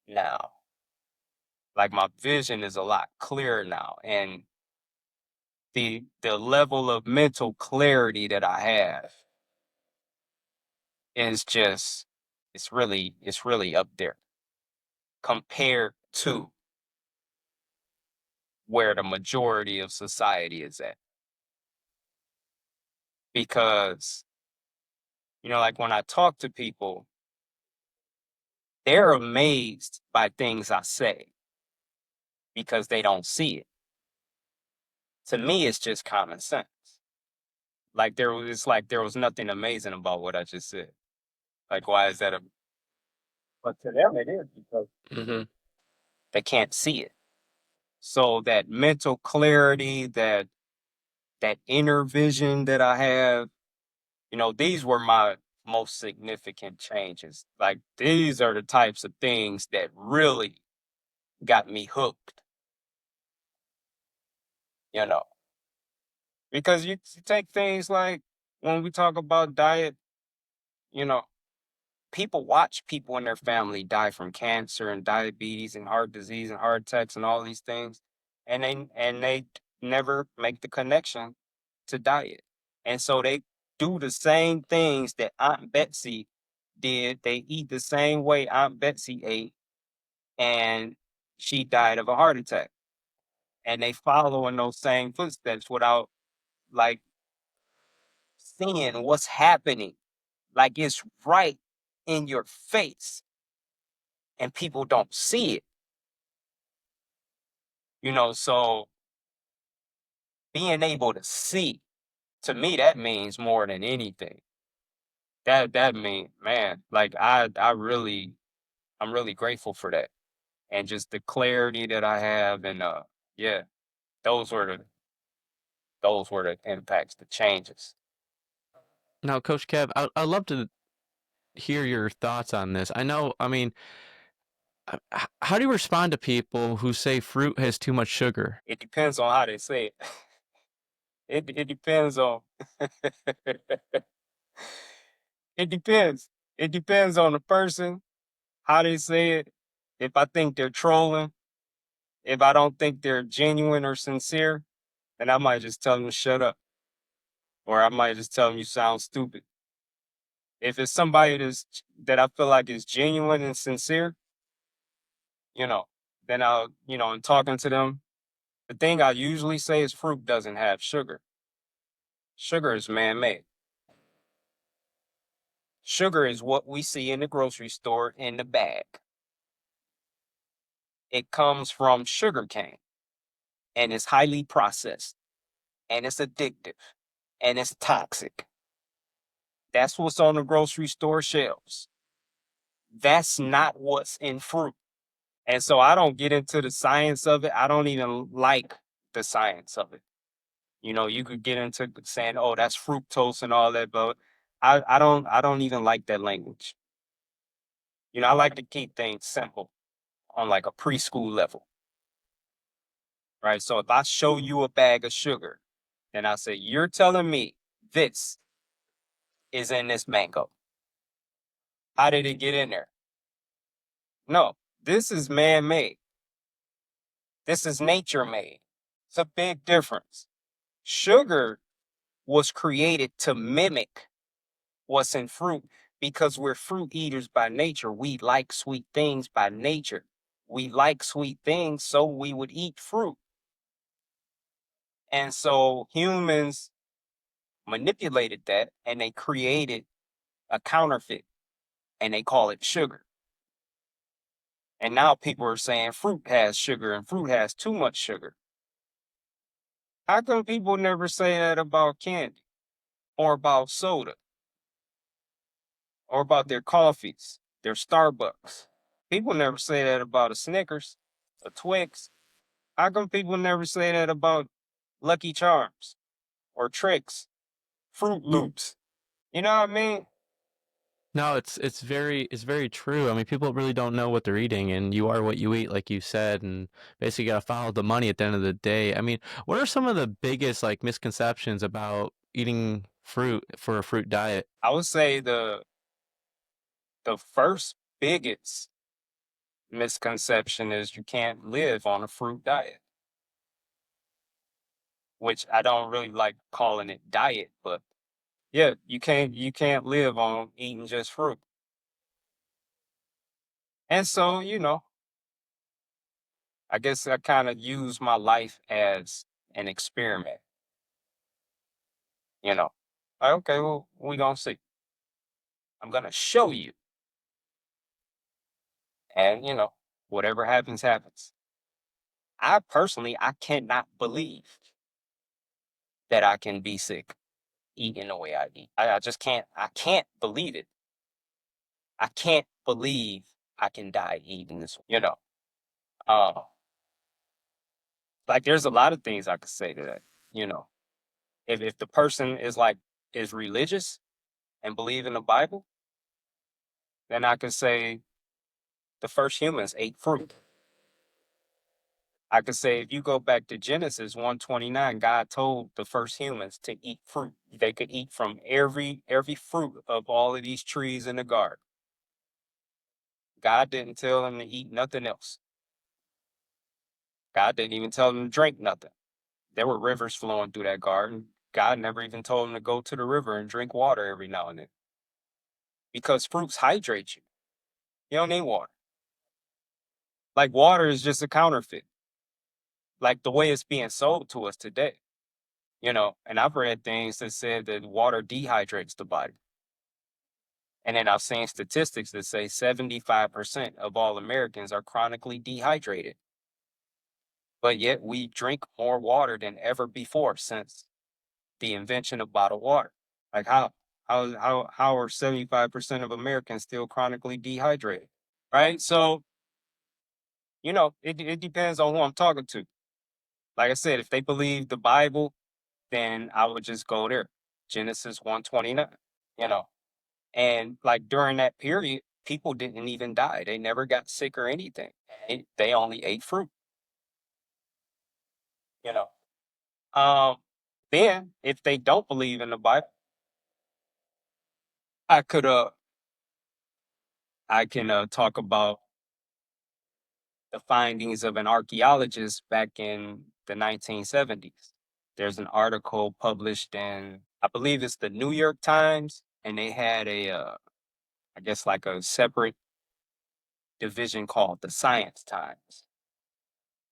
now. Like my vision is a lot clearer now. And the level of mental clarity that I have is just it's really up there compared to where the majority of society is at. Because, like when I talk to people, they're amazed by things I say because they don't see it. To me, it's just common sense. It's like there was nothing amazing about what I just said. Like, why is that a? But to them, it is because they can't see it. So that mental clarity, that inner vision that I have, these were my most significant changes. Like these are the types of things that really got me hooked, you know. Because you take things like when we talk about diet, you know, people watch people in their family die from cancer and diabetes and heart disease and heart attacks and all these things, and they never make the connection to diet. And so they do the same things that Aunt Betsy did. They eat the same way Aunt Betsy ate, and she died of a heart attack. And they follow in those same footsteps without like seeing what's happening. Like it's right in your face, and people don't see it. So being able to see, to me, that means more than anything. That means, man, like I'm really grateful for that. And just the clarity that I have, and yeah, those were the those were the impacts, the changes. Now, Coach Kev, I'd love to hear your thoughts on this. I know, I mean, how do you respond to people who say fruit has too much sugar? It depends on how they say it. It depends on it depends. It depends on the person, how they say it. If I think they're trolling, if I don't think they're genuine or sincere, then I might just tell them to shut up. Or I might just tell them you sound stupid. If it's somebody that I feel like is genuine and sincere, you know, then I'll, in talking to them, the thing I usually say is fruit doesn't have sugar. Sugar is man-made. Sugar is what we see in the grocery store in the bag. It comes from sugar cane, and it's highly processed, and it's addictive, and it's toxic. That's what's on the grocery store shelves. That's not what's in fruit. And so I don't get into the science of it. I don't even like the science of it. You could get into saying, "Oh, that's fructose and all that," but I don't even like that language. I like to keep things simple on like a preschool level, right? So if I show you a bag of sugar, then I say, "You're telling me this is in this mango. How did it get in there?" No, this is man-made. This is nature-made. It's a big difference. Sugar was created to mimic what's in fruit because we're fruit eaters by nature. We like sweet things by nature. We like sweet things, so we would eat fruit. And so humans manipulated that and they created a counterfeit and they call it sugar. And now people are saying fruit has sugar and fruit has too much sugar. How come people never say that about candy or about soda or about their coffees, their Starbucks? People never say that about a Snickers, a Twix. How come people never say that about Lucky Charms or Tricks, Fruit Loops? You know what I mean? No, it's very true. I mean, people really don't know what they're eating, and you are what you eat, like you said, and basically got to follow the money at the end of the day. I mean, what are some of the biggest like misconceptions about eating fruit for a fruit diet? I would say the first biggest misconception is you can't live on a fruit diet, which I don't really like calling it diet, but yeah, you can't live on eating just fruit. And so, I guess I kind of use my life as an experiment, you know. Like, okay, well, we gonna see. I'm gonna show you, and whatever happens, happens. I personally, I cannot believe that I can be sick eating the way I eat. I just can't. I can't believe it. I can't believe I can die eating this. Uh, like there's a lot of things I could say to that. You know, if the person is religious and believe in the Bible, then I could say the first humans ate fruit. I could say if you go back to Genesis 1:29, God told the first humans to eat fruit. They could eat from every fruit of all of these trees in the garden. God didn't tell them to eat nothing else. God didn't even tell them to drink nothing. There were rivers flowing through that garden. God never even told them to go to the river and drink water every now and then because fruits hydrate you. You don't need water. Like water is just a counterfeit, like the way it's being sold to us today. And I've read things that said that water dehydrates the body. And then I've seen statistics that say 75% of all Americans are chronically dehydrated. But yet we drink more water than ever before since the invention of bottled water. Like how are 75% of Americans still chronically dehydrated? Right? So, it depends on who I'm talking to. Like I said, if they believe the Bible, then I would just go there. Genesis 1:29, you know. And like during that period, people didn't even die. They never got sick or anything. They only ate fruit, you know. Um, then if they don't believe in the Bible, I could I can talk about the findings of an archaeologist back in the 1970s. There's an article published in, I believe it's the New York Times, and they had I guess like a separate division called the Science Times.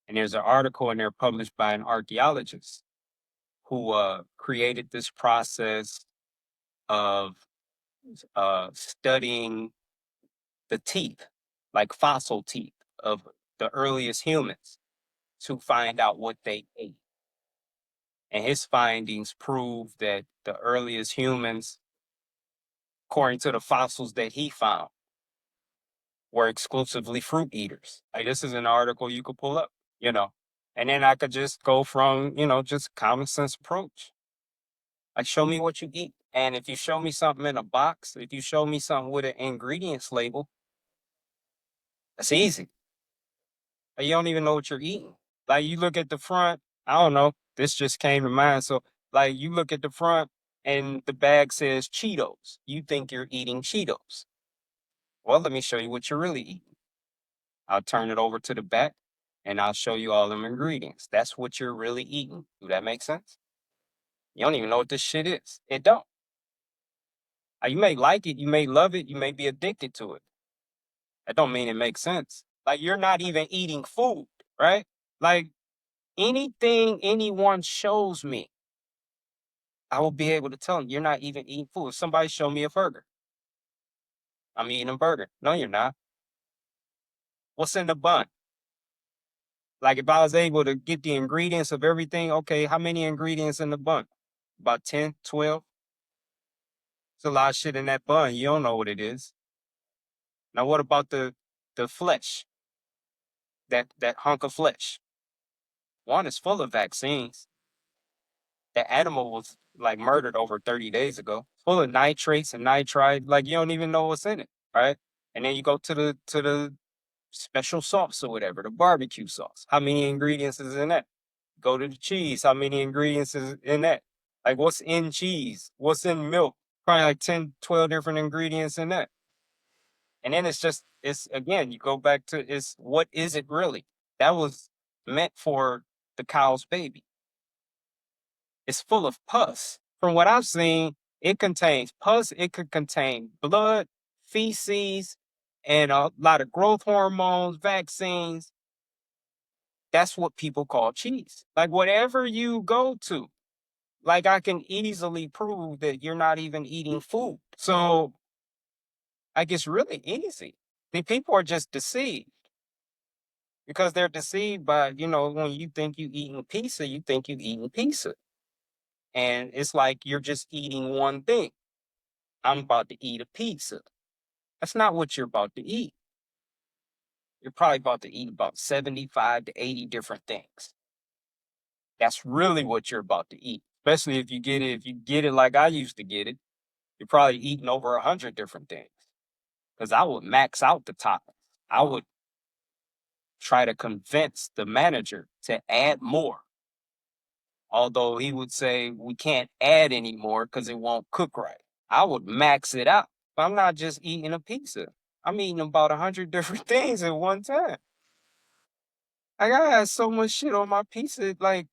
And there's an article in there published by an archaeologist who created this process of studying the teeth, like fossil teeth of the earliest humans to find out what they ate. And his findings prove that the earliest humans, according to the fossils that he found, were exclusively fruit eaters. Like this is an article you could pull up, you know. And then I could just go from, just common sense approach. Like show me what you eat. And if you show me something in a box, if you show me something with an ingredients label, that's easy. Like, you don't even know what you're eating. Like you look at the front, I don't know, this just came to mind. So like you look at the front and the bag says Cheetos. You think you're eating Cheetos. Well, let me show you what you're really eating. I'll turn it over to the back and I'll show you all them ingredients. That's what you're really eating. Do that make sense? You don't even know what this shit is. It don't. You may like it, you may love it, you may be addicted to it. That don't mean it makes sense. Like you're not even eating food, right? Like anything anyone shows me, I will be able to tell them you're not even eating food. If somebody show me a burger, I'm eating a burger. No, you're not. What's in the bun? Like if I was able to get the ingredients of everything, okay, how many ingredients in the bun? About 10, 12. There's a lot of shit in that bun. You don't know what it is. Now what about the flesh? That hunk of flesh. One is full of vaccines. The animal was like murdered over 30 days ago, full of nitrates and nitrite. Like you don't even know what's in it, right? And then you go to the special sauce or whatever, the barbecue sauce. How many ingredients is in that? Go to the cheese. How many ingredients is in that? Like what's in cheese? What's in milk? Probably like 10, 12 different ingredients in that. And then it's again, you go back to it's what is it really? That was meant for the cow's baby. It's full of pus. From what I've seen, it contains pus, it could contain blood, feces, and a lot of growth hormones, vaccines. That's what people call cheese. Like whatever you go to, like I can easily prove that you're not even eating food. So like it's really easy. The people are just deceived because they're deceived by, when you think you eating pizza, you think you eating pizza. And it's like you're just eating one thing. I'm about to eat a pizza. That's not what you're about to eat. You're probably about to eat about 75 to 80 different things. That's really what you're about to eat. Especially if you get it like I used to get it, you're probably eating over 100 different things. Because I would max out the toppings. I would try to convince the manager to add more. Although he would say we can't add any more because it won't cook right. I would max it out. But I'm not just eating a pizza. I'm eating about 100 different things at one time. Like I had so much shit on my pizza, like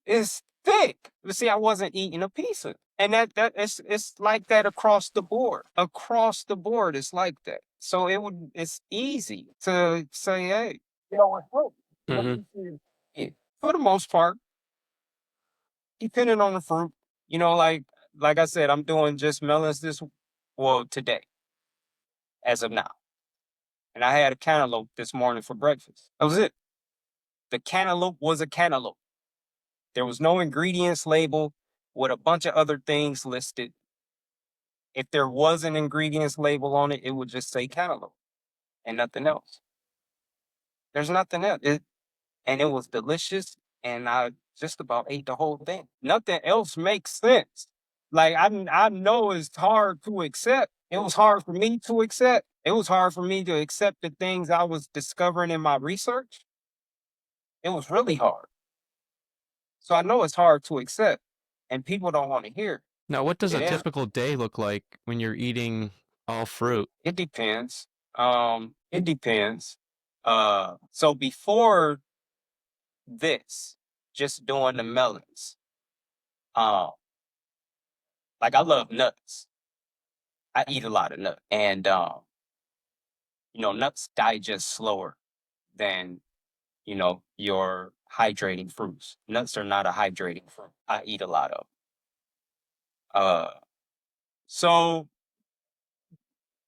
it's thick. But see, I wasn't eating a pizza. And it's like that across the board. Across the board, it's like that. So it's easy to say, hey, what? What Hmm. is it? Yeah, for the most part, depending on the fruit. Like I said, I'm doing just melons today, as of now. And I had a cantaloupe this morning for breakfast. That was it. The cantaloupe was a cantaloupe. There was no ingredients label with a bunch of other things listed. If there was an ingredients label on it, it would just say cantaloupe and nothing else. There's nothing else. And it was delicious. And I just about ate the whole thing. Nothing else makes sense. Like I know it's hard to accept. It was hard for me to accept. It was hard for me to accept the things I was discovering in my research. It was really hard. So I know it's hard to accept, and people don't want to hear Now, what does it. a It is. typical day look like when you're eating all fruit? It depends. It depends. So before this, just doing the melons. Um, like I love nuts. I eat a lot of nuts, and nuts digest slower than your hydrating fruits. Nuts are not a hydrating fruit. I eat a lot of. 'Em. So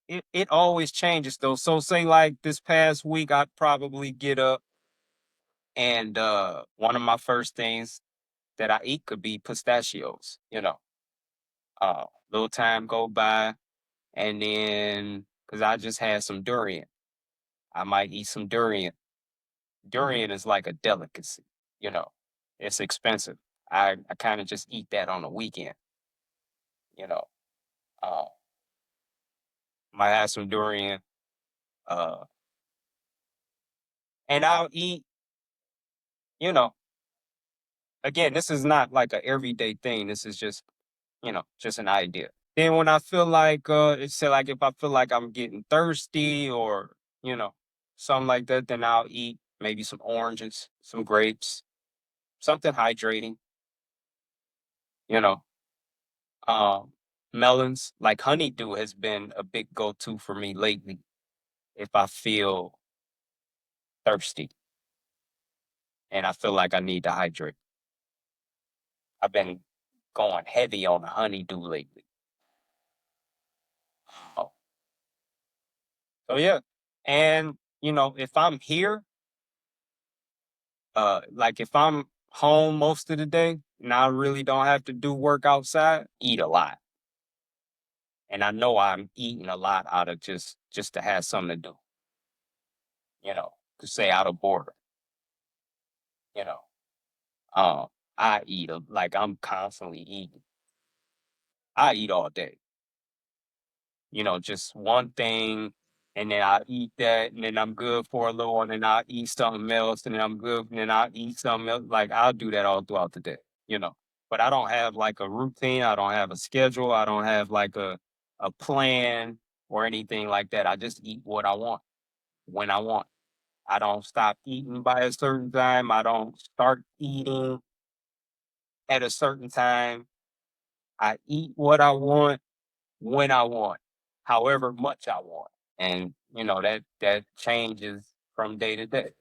it always changes though. So say like this past week, I'd probably get up and one of my first things that I eat could be pistachios. Little time go by, and then because I just had some durian, I might eat some durian. Durian is like a delicacy. You know, it's expensive. I kind of just eat that on the weekend. You know, uh, might have some durian, uh, and I'll eat. You know, again, this is not like a everyday thing. This is just an idea. Then when I feel like it's say like if I feel like I'm getting thirsty or, you know, something like that, then I'll eat maybe some oranges, some grapes, something hydrating, you know. Um Melons, like honeydew has been a big go-to for me lately if I feel thirsty and I feel like I need to hydrate. I've been going heavy on the honeydew lately. Oh, so yeah. And if I'm here, like if I'm home most of the day and I really don't have to do work outside, eat a lot. And I know I'm eating a lot out of just to have something to do, to stay out of boredom, you know. Um, I eat like I'm constantly eating. I eat all day. Just one thing, and then I eat that, and then I'm good for a little, and then I eat something else, and then I'm good, and then I eat something else. Like I'll do that all throughout the day, you know. But I don't have like a routine. I don't have a schedule. I don't have like a plan or anything like that. I just eat what I want when I want. I don't stop eating by a certain time. I don't start eating at a certain time. I eat what I want when I want, however much I want. And that changes from day to day.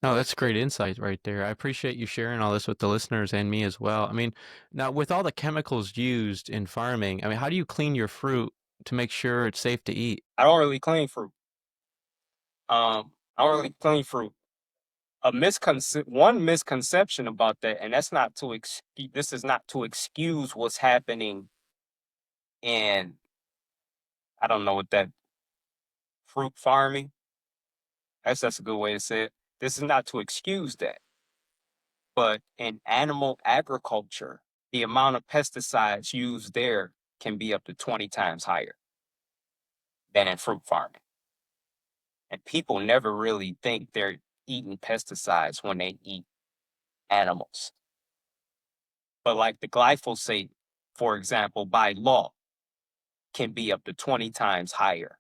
No, that's great insight right there. I appreciate you sharing all this with the listeners and me as well. I mean, now with all the chemicals used in farming, I mean, how do you clean your fruit to make sure it's safe to eat? I don't really clean fruit. I don't really clean fruit. One misconception about that, and that's not to this is not to excuse what's happening in, I don't know what that, fruit farming. That's a good way to say it. This is not to excuse that, but in animal agriculture, the amount of pesticides used there can be up to 20 times higher than in fruit farming. And people never really think they're eating pesticides when they eat animals. But like the glyphosate, for example, by law, can be up to 20 times higher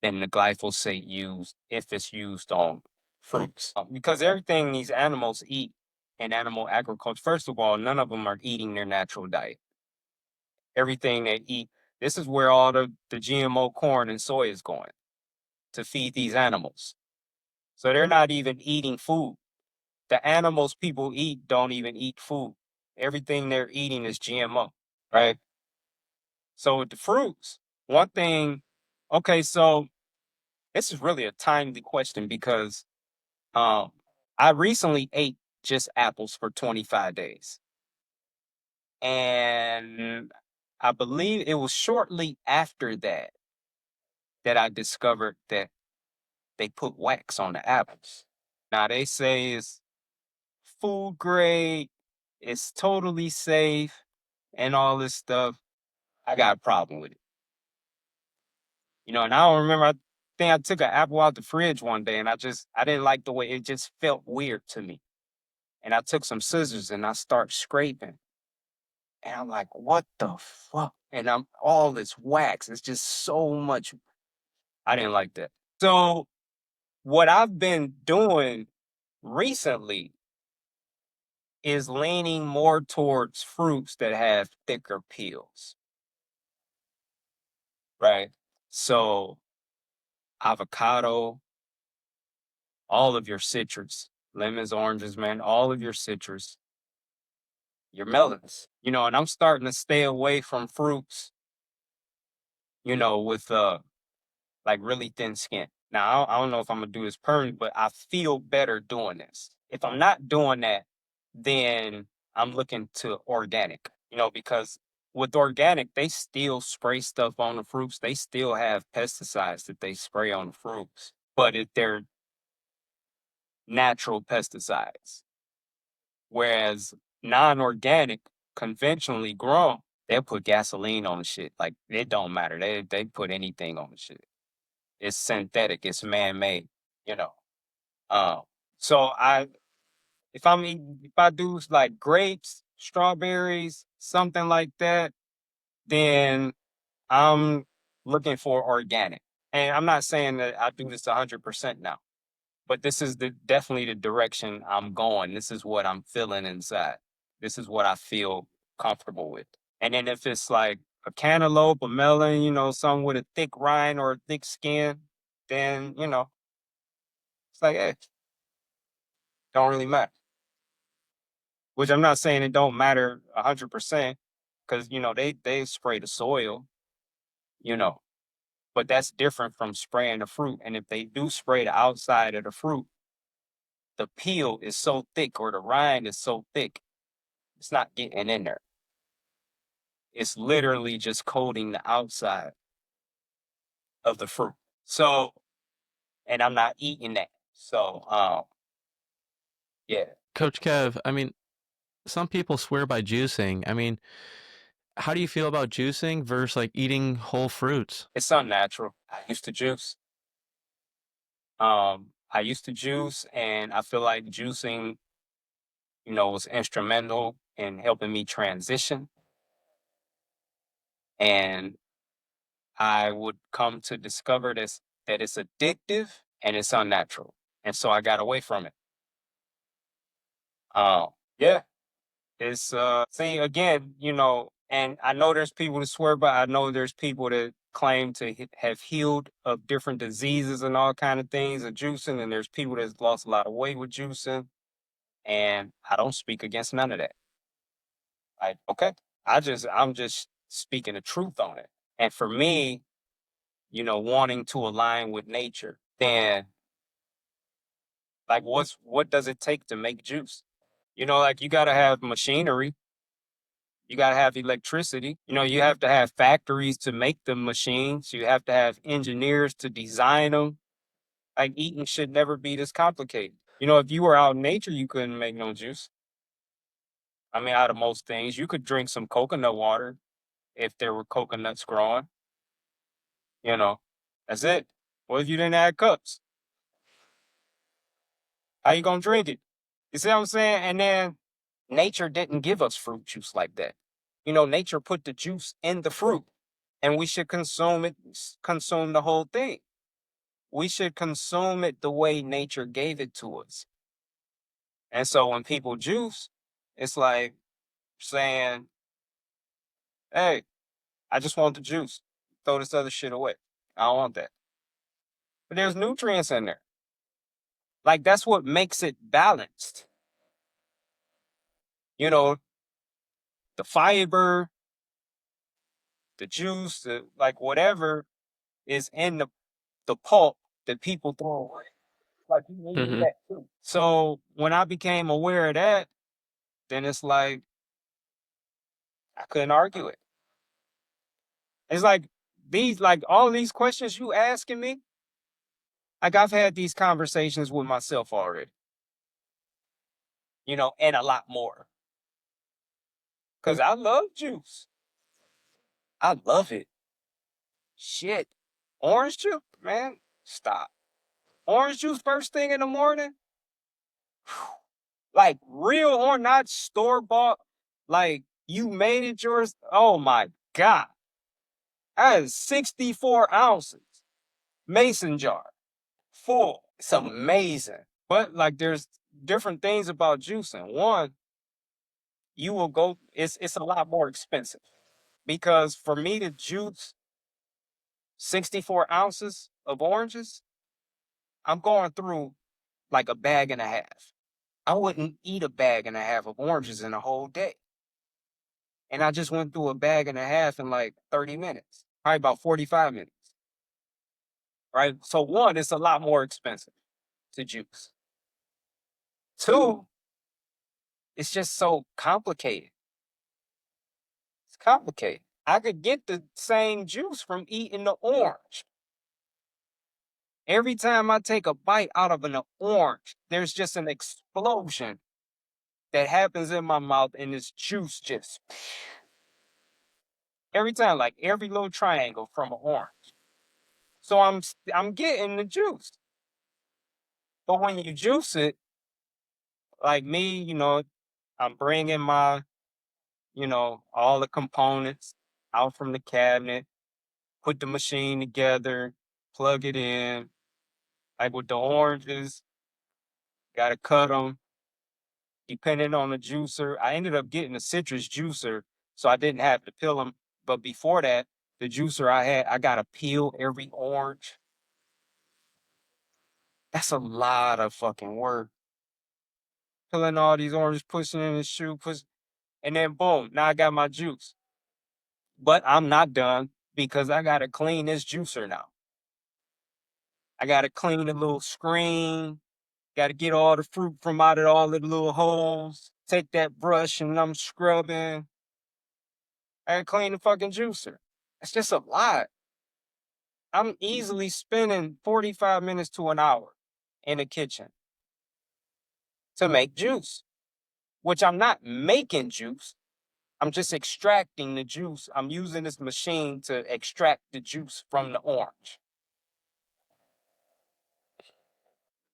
than the glyphosate used if it's used on fruits. Because everything these animals eat in animal agriculture, first of all, none of them are eating their natural diet. Everything they eat, this is where all the GMO corn and soy is going to feed these animals. So they're not even eating food. The animals people eat don't even eat food. Everything they're eating is GMO, right? So with the fruits, one thing, okay, so this is really a timely question because um I recently ate just apples for 25 days. And I believe it was shortly after that that I discovered that they put wax on the apples. Now they say it's food grade, it's totally safe and all this stuff. I got a problem with it. And I don't remember. I think I took an apple out the fridge one day, and I didn't like the way it just felt weird to me. And I took some scissors and I start scraping, and I'm like, "What the fuck?" And I'm all this wax. It's just so much. I didn't like that. So what I've been doing recently is leaning more towards fruits that have thicker peels, right? So avocado, all of your citrus, lemons, oranges, man, all of your citrus, your melons, and I'm starting to stay away from fruits, with like really thin skin. Now, I don't know if I'm gonna do this permanently, but I feel better doing this. If I'm not doing that, then I'm looking to organic, because with organic, they still spray stuff on the fruits. They still have pesticides that they spray on the fruits, but if they're natural pesticides. Whereas non-organic, conventionally grown, they'll put gasoline on the shit. Like it don't matter. They put anything on the shit. It's synthetic. It's man-made. You know. Um. So if I do like grapes, strawberries, something like that, then I'm looking for organic. And I'm not saying that I do this 100% now, but this is definitely the direction I'm going. This is what I'm feeling inside. This is what I feel comfortable with. And then if it's like a cantaloupe, a melon, something with a thick rind or a thick skin, then it's like, hey, don't really matter. Which I'm not saying it don't matter 100%, because they spray the soil, you know, but that's different from spraying the fruit. And if they do spray the outside of the fruit, the peel is so thick or the rind is so thick, it's not getting in there. It's literally just coating the outside of the fruit. So, and I'm not eating that. So, yeah, Coach Kev, I mean, some people swear by juicing. I mean, how do you feel about juicing versus like eating whole fruits? it's unnatural. I used to juice and I feel like juicing, was instrumental in helping me transition. And I would come to discover that it's addictive and it's unnatural. And so I got away from it. Um, yeah, it's see again, and I know there's people that swear by. I know there's people that claim to have healed of different diseases and all kind of things of juicing, and there's people that's lost a lot of weight with juicing, and I don't speak against none of that. Like, okay, I'm just speaking the truth on it. And for me, wanting to align with nature, then like what does it take to make juice? Like you gotta have machinery, you gotta have electricity, you have to have factories to make the machines, you have to have engineers to design them. Like eating should never be this complicated. If you were out in nature, you couldn't make no juice. I mean, out of most things, you could drink some coconut water if there were coconuts growing, you know. That's it. What if you didn't add cups? How you gonna drink it? You see what I'm saying? And then nature didn't give us fruit juice like that. Nature put the juice in the fruit, and we should consume it, consume the whole thing. We should consume it the way nature gave it to us. And so when people juice, it's like saying, hey, I just want the juice. Throw this other shit away. I don't want that. But there's nutrients in there. Like that's what makes it balanced. You know, the fiber, the juice, like whatever is in the pulp that people throw away. Like you need Mm-hmm. that too. So when I became aware of that, then it's like I couldn't argue it. It's like like all these questions you asking me, like I've had these conversations with myself already, and a lot more. Cause I love juice. I love it. Shit. Orange juice, man. Stop. Orange juice first thing in the morning. Like real or not store bought. Like you made it yours. Oh my God. That is 64 ounces. Mason jar. Full. It's amazing. But like there's different things about juicing. One, you will go, it's a lot more expensive. Because for me to juice 64 ounces of oranges, I'm going through like a bag and a half. I wouldn't eat a bag and a half of oranges in a whole day. And I just went through a bag and a half in like 30 minutes, probably about 45 minutes. Right. So, one, it's a lot more expensive to juice. Two, it's just so complicated. It's complicated. I could get the same juice from eating the orange. Every time I take a bite out of an orange, there's just an explosion that happens in my mouth, and this juice just every time, like every little triangle from an orange. So I'm getting the juice. But when you juice it, like me, I'm bringing my, all the components out from the cabinet, put the machine together, plug it in. Like with the oranges, gotta cut them depending on the juicer. I ended up getting a citrus juicer, so I didn't have to peel them. But before that, the juicer I gotta peel every orange. That's a lot of fucking work. Peeling all these oranges, pushing in the shoe, and then boom, now I got my juice. But I'm not done because I gotta clean this juicer now. I gotta clean the little screen, gotta get all the fruit from out of all the little holes. Take that brush and I'm scrubbing. I gotta clean the fucking juicer. It's just a lot. I'm easily spending 45 minutes to an hour in the kitchen to make juice, which I'm not making juice. I'm just extracting the juice. I'm using this machine to extract the juice from the orange,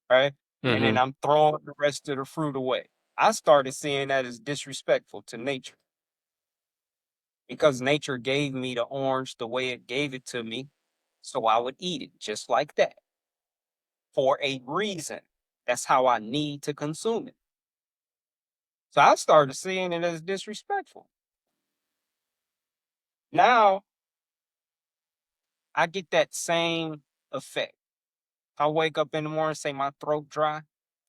right? And then Mm-hmm. I'm throwing the rest of the fruit away. I started seeing that as disrespectful to nature because nature gave me the orange the way it gave it to me. So I would eat it just like that for a reason. That's how I need to consume it. So I started seeing it as disrespectful. Now I get that same effect. If I wake up in the morning, say my throat dry,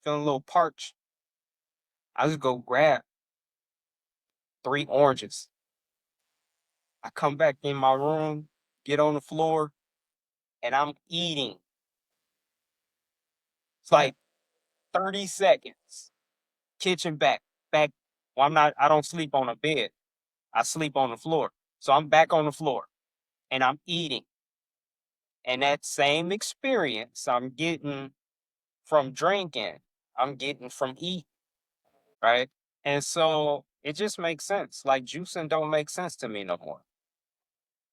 feeling a little parched, I just go grab 3 oranges. I come back in my room, get on the floor, and I'm eating. It's like 30 seconds. Kitchen back. Well, I don't sleep on a bed. I sleep on the floor. So I'm back on the floor and I'm eating. And that same experience I'm getting from drinking, I'm getting from eating, right? And so it just makes sense. Like juicing don't make sense to me no more.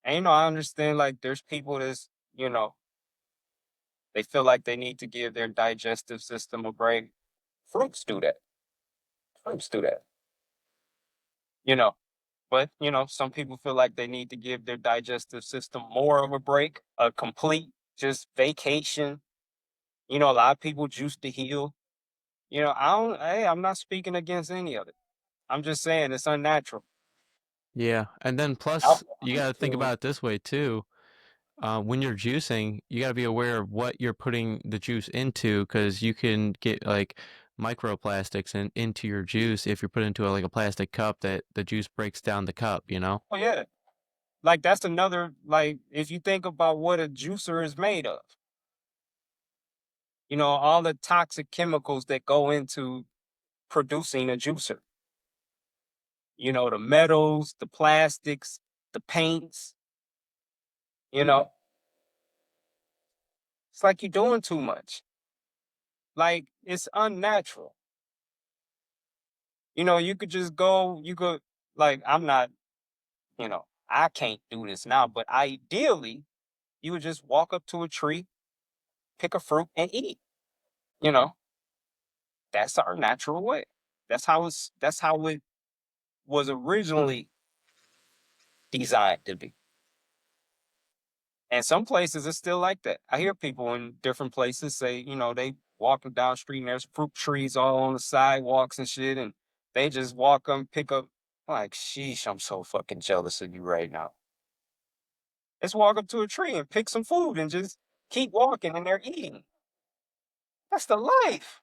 And I understand like there's people they feel like they need to give their digestive system a break. Fruits do that. Fruits do that. You know, but some people feel like they need to give their digestive system more of a break, a complete just vacation. A lot of people juice to heal. I'm not speaking against any of it. I'm just saying it's unnatural. Yeah, and then plus Alcohol you got to think too. about it this way too. When you're juicing, you got to be aware of what you're putting the juice into because you can get like microplastics into your juice if you put it into like a plastic cup that the juice breaks down the cup, you know? Oh yeah. Like that's another like if you think about what a juicer is made of, all the toxic chemicals that go into producing a juicer. The metals, the plastics, the paints, you know. It's like you're doing too much. Like it's unnatural. You could just go, you could like I'm not, I can't do this now, but ideally you would just walk up to a tree, pick a fruit and eat. You know, that's our natural way. That's how it was originally designed to be. And some places it's still like that. I hear people in different places say, they walking down the street and there's fruit trees all on the sidewalks and shit, and they just walk them, pick up. Like, sheesh, I'm so fucking jealous of you right now. Let's walk up to a tree and pick some food and just keep walking and they're eating. That's the life.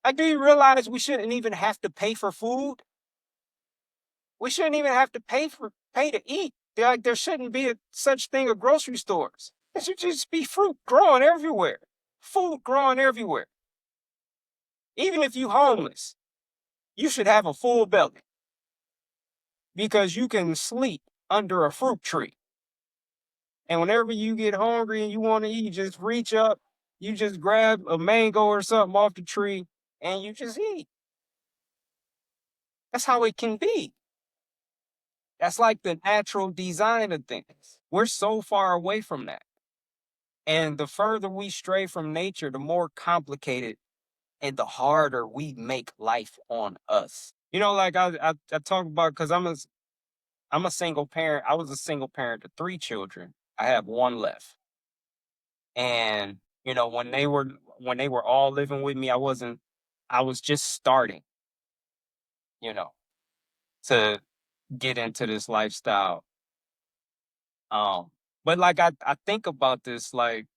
Like, do you realize we shouldn't even have to pay for food? We shouldn't even have to pay to eat. Like there shouldn't be such thing as grocery stores. It should just be fruit growing everywhere, food growing everywhere. Even if you homeless, you should have a full belly because you can sleep under a fruit tree. And whenever you get hungry and you want to eat, you just reach up, you just grab a mango or something off the tree, and you just eat. That's how it can be. That's like the natural design of things. We're so far away from that. And the further we stray from nature, the more complicated and the harder we make life on us. Like I talk about because I'm a single parent. I was a single parent to 3 children. I have one left. And when they were all living with me, I was just starting, you know, to get into this lifestyle. Um, but like I think about this, like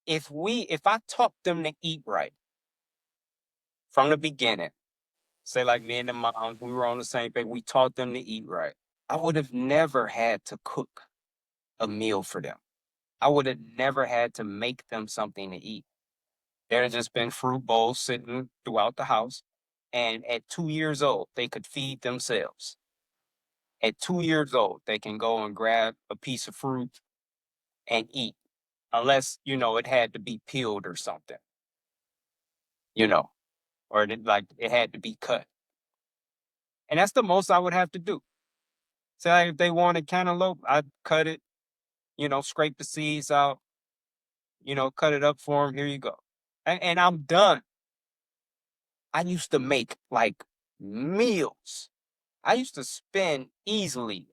if I taught them to eat right from the beginning, say like me and the mom, we were on the same page, we taught them to eat right. I would have never had to cook a meal for them. I would have never had to make them something to eat. There had just been fruit bowls sitting throughout the house. And at 2 years old, they could feed themselves. At 2 years old, they can go and grab a piece of fruit and eat, unless, it had to be peeled or something, you know, or like it had to be cut. And that's the most I would have to do. Say like, if they wanted cantaloupe, I'd cut it, scrape the seeds out, cut it up for them. Here you go. And I'm done. I used to make like meals. I used to spend easily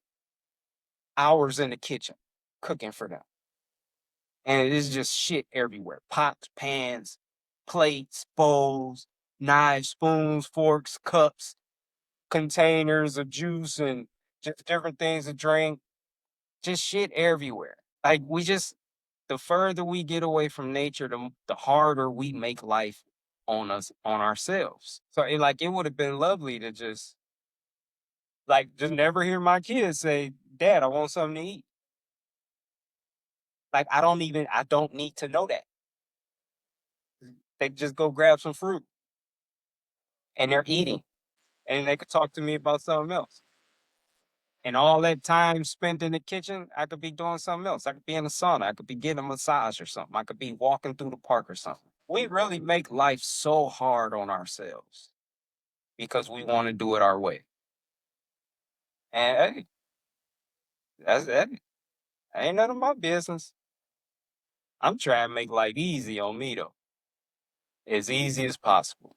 hours in the kitchen cooking for them. And it is just shit everywhere. Pots, pans, plates, bowls, knives, spoons, forks, cups, containers of juice and just different things to drink. just shit everywhere. Like we just the further we get away from nature, the harder we make life on us on ourselves. So it would have been lovely to just never hear my kids say, "Dad, I want something to eat." Like I don't need to know that. They just go grab some fruit and they're eating, and they could talk to me about something else. And all that time spent in the kitchen, I could be doing something else. I could be in the sauna. I could be getting a massage or something. I could be walking through the park or something. We really make life so hard on ourselves because we want to do it our way. And hey, that ain't none of my business. I'm trying to make life easy on me though, as easy as possible.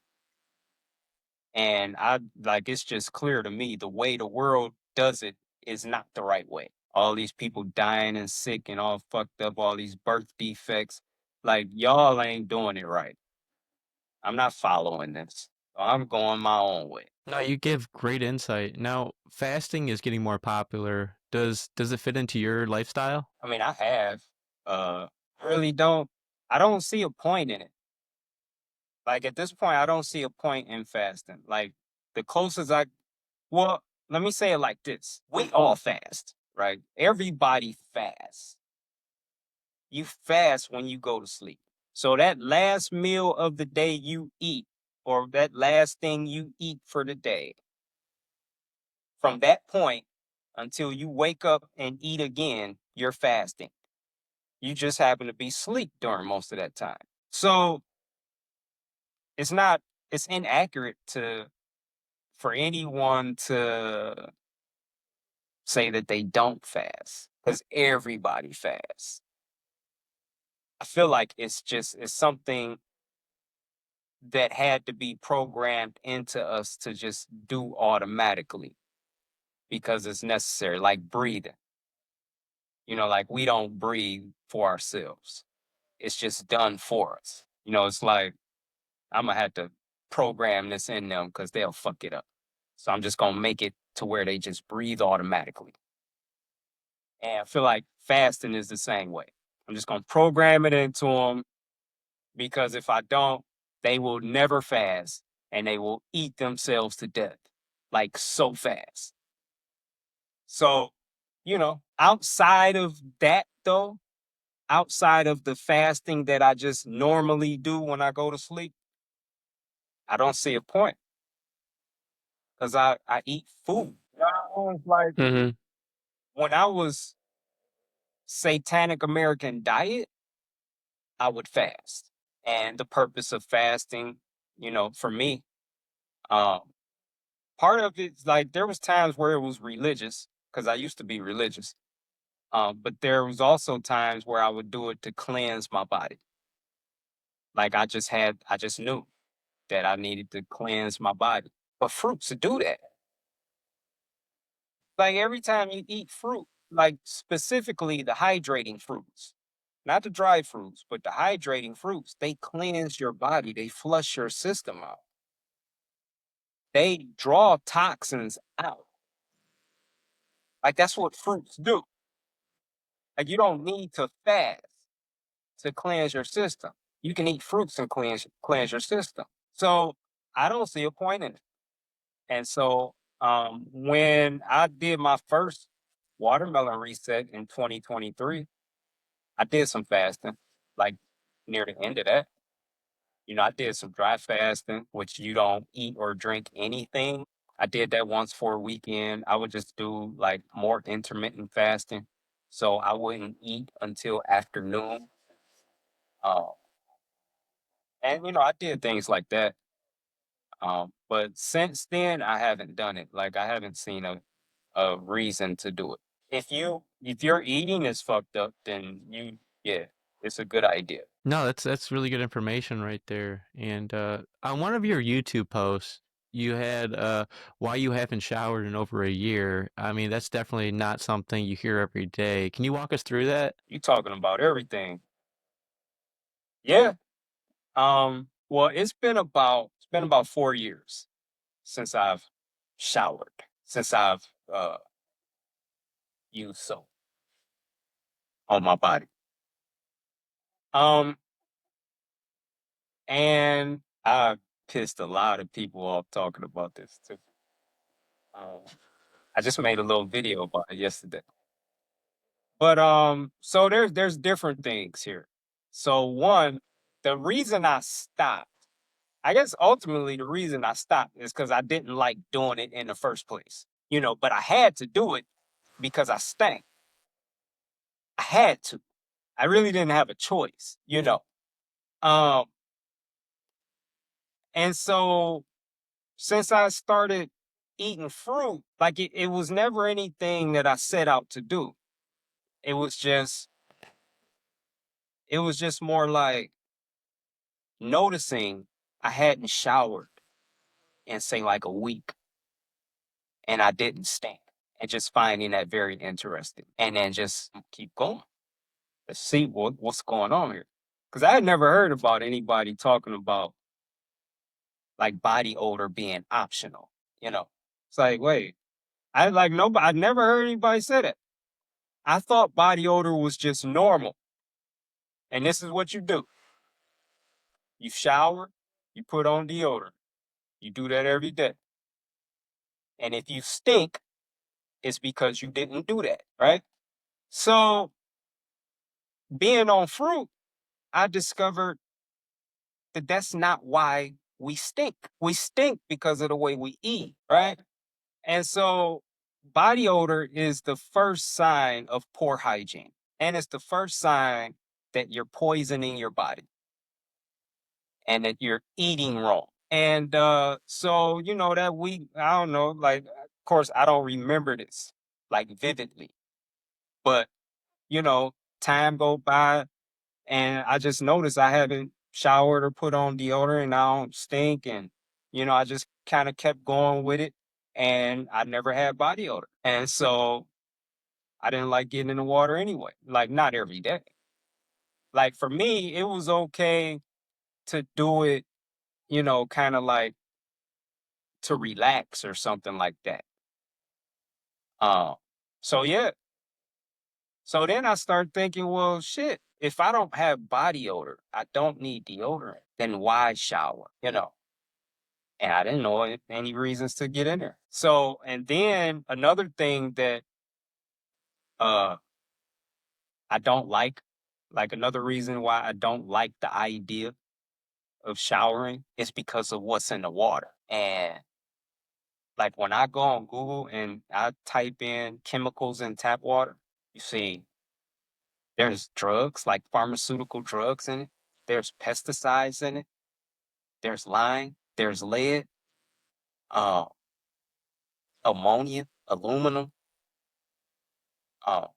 And it's just clear to me the way the world does it is not the right way. All these people dying and sick and all fucked up, all these birth defects. Like, y'all ain't doing it right. I'm not following this. I'm going my own way. No, you give great insight. Now, fasting is getting more popular. Does it fit into your lifestyle? I mean, I have. Uh, really don't. I don't see a point in it. Like at this point, I don't see a point in fasting. Like the closest well, let me say it like this: we all fast, right? Everybody fasts. You fast when you go to sleep. So that last meal of the day you eat, or that last thing you eat for the day, from that point until you wake up and eat again, you're fasting. You just happen to be asleep during most of that time. So it's not, it's inaccurate for anyone to say that they don't fast because everybody fasts. I feel like it's something that had to be programmed into us to just do automatically because it's necessary, like breathing. Like we don't breathe for ourselves. It's just done for us. It's like I'm gonna have to program this in them because they'll fuck it up. So I'm just gonna make it to where they just breathe automatically. And I feel like fasting is the same way. I'm just gonna program it into them because if I don't, they will never fast and they will eat themselves to death like so fast. So, outside of that though, outside of the fasting that I just normally do when I go to sleep, I don't see a point because I eat food. It's like Hmm. when I was satanic American diet, I would fast. And the purpose of fasting, for me, um, part of it's like there was times where it was religious because I used to be religious. But there was also times where I would do it to cleanse my body. Like I just knew that I needed to cleanse my body. But fruits to do that. Like every time you eat fruit, like specifically the hydrating fruits, not the dry fruits, but the hydrating fruits, they cleanse your body. They flush your system out. They draw toxins out. Like that's what fruits do. Like you don't need to fast to cleanse your system. You can eat fruits and cleanse your system. So I don't see a point in it. And so when I did my first watermelon reset in 2023, I did some fasting, like near the end of that. I did some dry fasting, which you don't eat or drink anything. I did that once for a weekend. I would just do like more intermittent fasting. So I wouldn't eat until afternoon. Uh, and, I did things like that. But since then, I haven't done it. Like I haven't seen a reason to do it. If your eating is fucked up, then yeah, it's a good idea. No, that's really good information right there. And on one of your YouTube posts, you had why you haven't showered in over a year. I mean, that's definitely not something you hear every day. Can you walk us through that? You talking about everything. Yeah. Well, it's been about 4 years since I've showered, since I've used soap. on my body. Um, and I pissed a lot of people off talking about this too. Um, I just made a little video about it yesterday. But so there's different things here. So one, the reason I stopped, I guess ultimately the reason I stopped is because I didn't like doing it in the first place. But I had to do it because I stank. I had to. I really didn't have a choice. Um, and so since I started eating fruit, like it was never anything that I set out to do. It was just it was just more like noticing I hadn't showered in say like a week and I didn't stink. And just finding that very interesting. And then just keep going. Let's see what's going on here. Because I had never heard about anybody talking about like body odor being optional. It's like, wait, I like nobody I never heard anybody say that. I thought body odor was just normal. And this is what you do. You shower, you put on deodorant. You do that every day. And if you stink, it's because you didn't do that, right? So being on fruit, I discovered that that's not why we stink. We stink because of the way we eat, right? And so body odor is the first sign of poor hygiene. And it's the first sign that you're poisoning your body and that you're eating wrong. And so, that week, I don't know, like, of course, I don't remember this like vividly, but, you know, time go by and I just noticed I haven't showered or put on deodorant and I don't stink. And, I just kind of kept going with it and I never had body odor. And so I didn't like getting in the water anyway, like not every day. Like for me, it was okay to do it, kind of like to relax or something like that. Um, so yeah. So then I start thinking, well, shit, if I don't have body odor, I don't need deodorant, then why shower? And I didn't know any reasons to get in there. So, and then another thing that uh I don't like another reason why I don't like the idea of showering is because of what's in the water. And like when I go on Google and I type in chemicals in tap water, you see there's drugs, like pharmaceutical drugs in it. There's pesticides in it. There's lime. There's lead, uh, ammonia, aluminum, uh,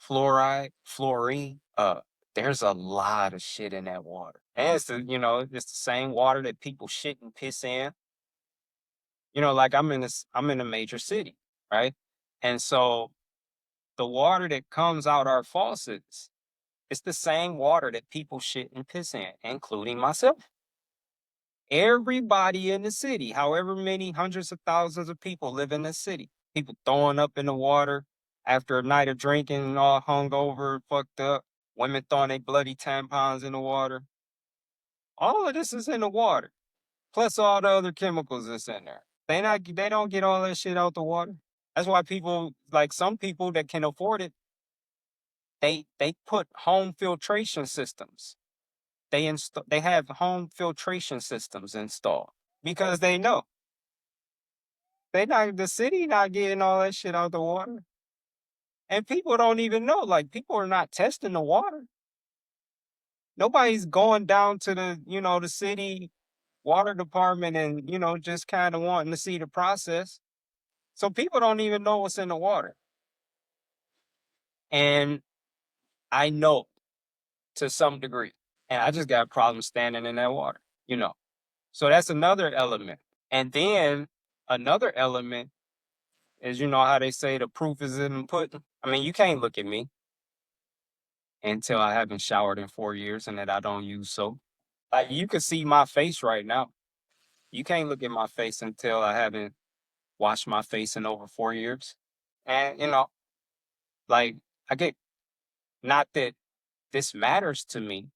fluoride, fluorine. There's a lot of shit in that water. And it's the same water that people shit and piss in. Like I'm in a major city, right? And so the water that comes out our faucets, it's the same water that people shit and piss in, including myself. Everybody in the city, however many hundreds of thousands of people live in the city, people throwing up in the water after a night of drinking and all hungover, fucked up, women throwing their bloody tampons in the water. All of this is in the water, plus all the other chemicals that's in there. They don't get all that shit out the water. That's why people like some people that can afford it, they put home filtration systems. They have home filtration systems installed because they know they not the city not getting all that shit out the water. And people don't even know. Like people are not testing the water. Nobody's going down to the city water department and, just kind of wanting to see the process. So people don't even know what's in the water. And I know to some degree. And I just got problems standing in that water. So that's another element. And then another element is, how they say the proof is in the pudding. I mean, you can't look at me until I haven't showered in 4 years and that I don't use soap. Like you can see my face right now. You can't look at my face until I haven't washed my face in over 4 years. And like I get Not that this matters to me.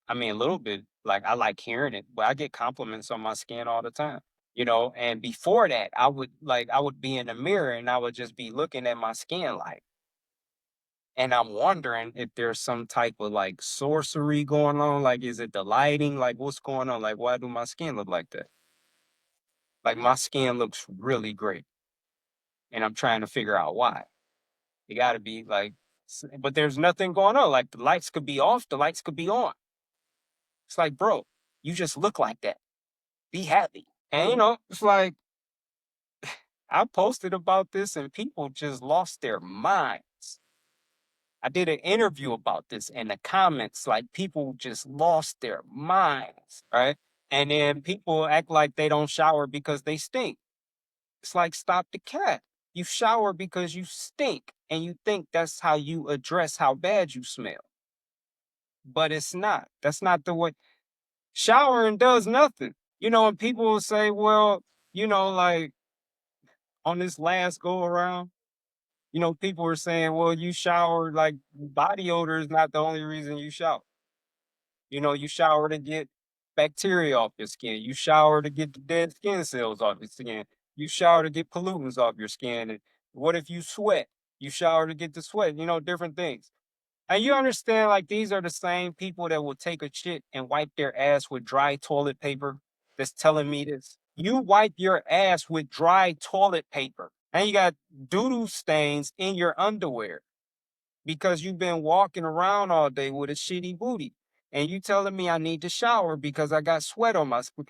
I mean, a little bit, like I like hearing it, but I get compliments on my skin all the time, and before that, I would be in the mirror and I would just be looking at my skin like, and I'm wondering if there's some type of like sorcery going on. Like, is it the lighting? Like, what's going on? Like, why do my skin look like that? Like, my skin looks really great, and I'm trying to figure out why. It got to be like, but there's nothing going on. Like, the lights could be off, the lights could be on. It's like, bro, you just look like that. Be happy. And, it's like, I posted about this and people just lost their minds. I did an interview about this and the comments, like people just lost their minds, right? And then people act like they don't shower because they stink. It's like, stop the cat. You shower because you stink and you think that's how you address how bad you smell. But it's not. That's not the way. Showering does nothing. And people will say, well, like on this last go around, people were saying, well, you shower, like body odor is not the only reason you shower. You shower to get bacteria off your skin. You shower to get the dead skin cells off your skin. You shower to get pollutants off your skin. And what if you sweat? You shower to get the sweat, different things. And you understand, like, these are the same people that will take a shit and wipe their ass with dry toilet paper that's telling me this. You wipe your ass with dry toilet paper and you got doodoo stains in your underwear because you've been walking around all day with a shitty booty. And you telling me I need to shower because I got sweat on my skin.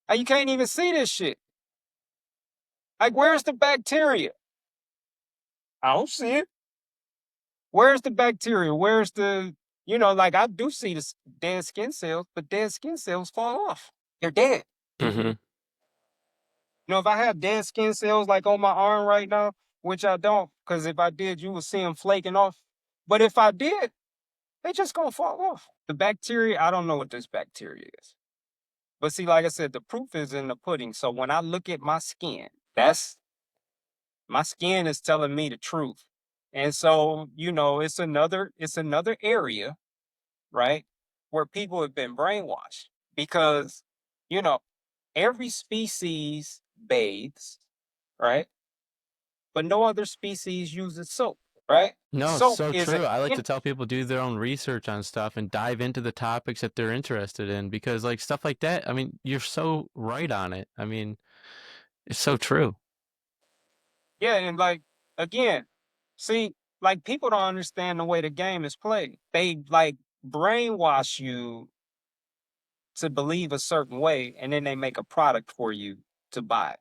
And you can't even see this shit. Like, where's the bacteria? I don't see it. Where's the bacteria? Where's like I do see the dead skin cells, but dead skin cells fall off. They're dead. Mm-hmm. If I have dead skin cells like on my arm right now, which I don't, because if I did, you would see them flaking off. But if I did, they just gonna fall off. The bacteria, I don't know what this bacteria is. But see, like I said, the proof is in the pudding. So when I look at my skin, my skin is telling me the truth. And so, it's another area, right? Where people have been brainwashed because, you know, every species bathes, right? But no other species uses soap, right? No, it's Soap so is a true. I like in- to tell people do their own research on stuff and dive into the topics that they're interested in because like stuff like that, I mean, you're so right on it. I mean, it's so true. yeah, and like again, see, like people don't understand the way the game is played. They like brainwash you to believe a certain way, and then they make a product for you to buy,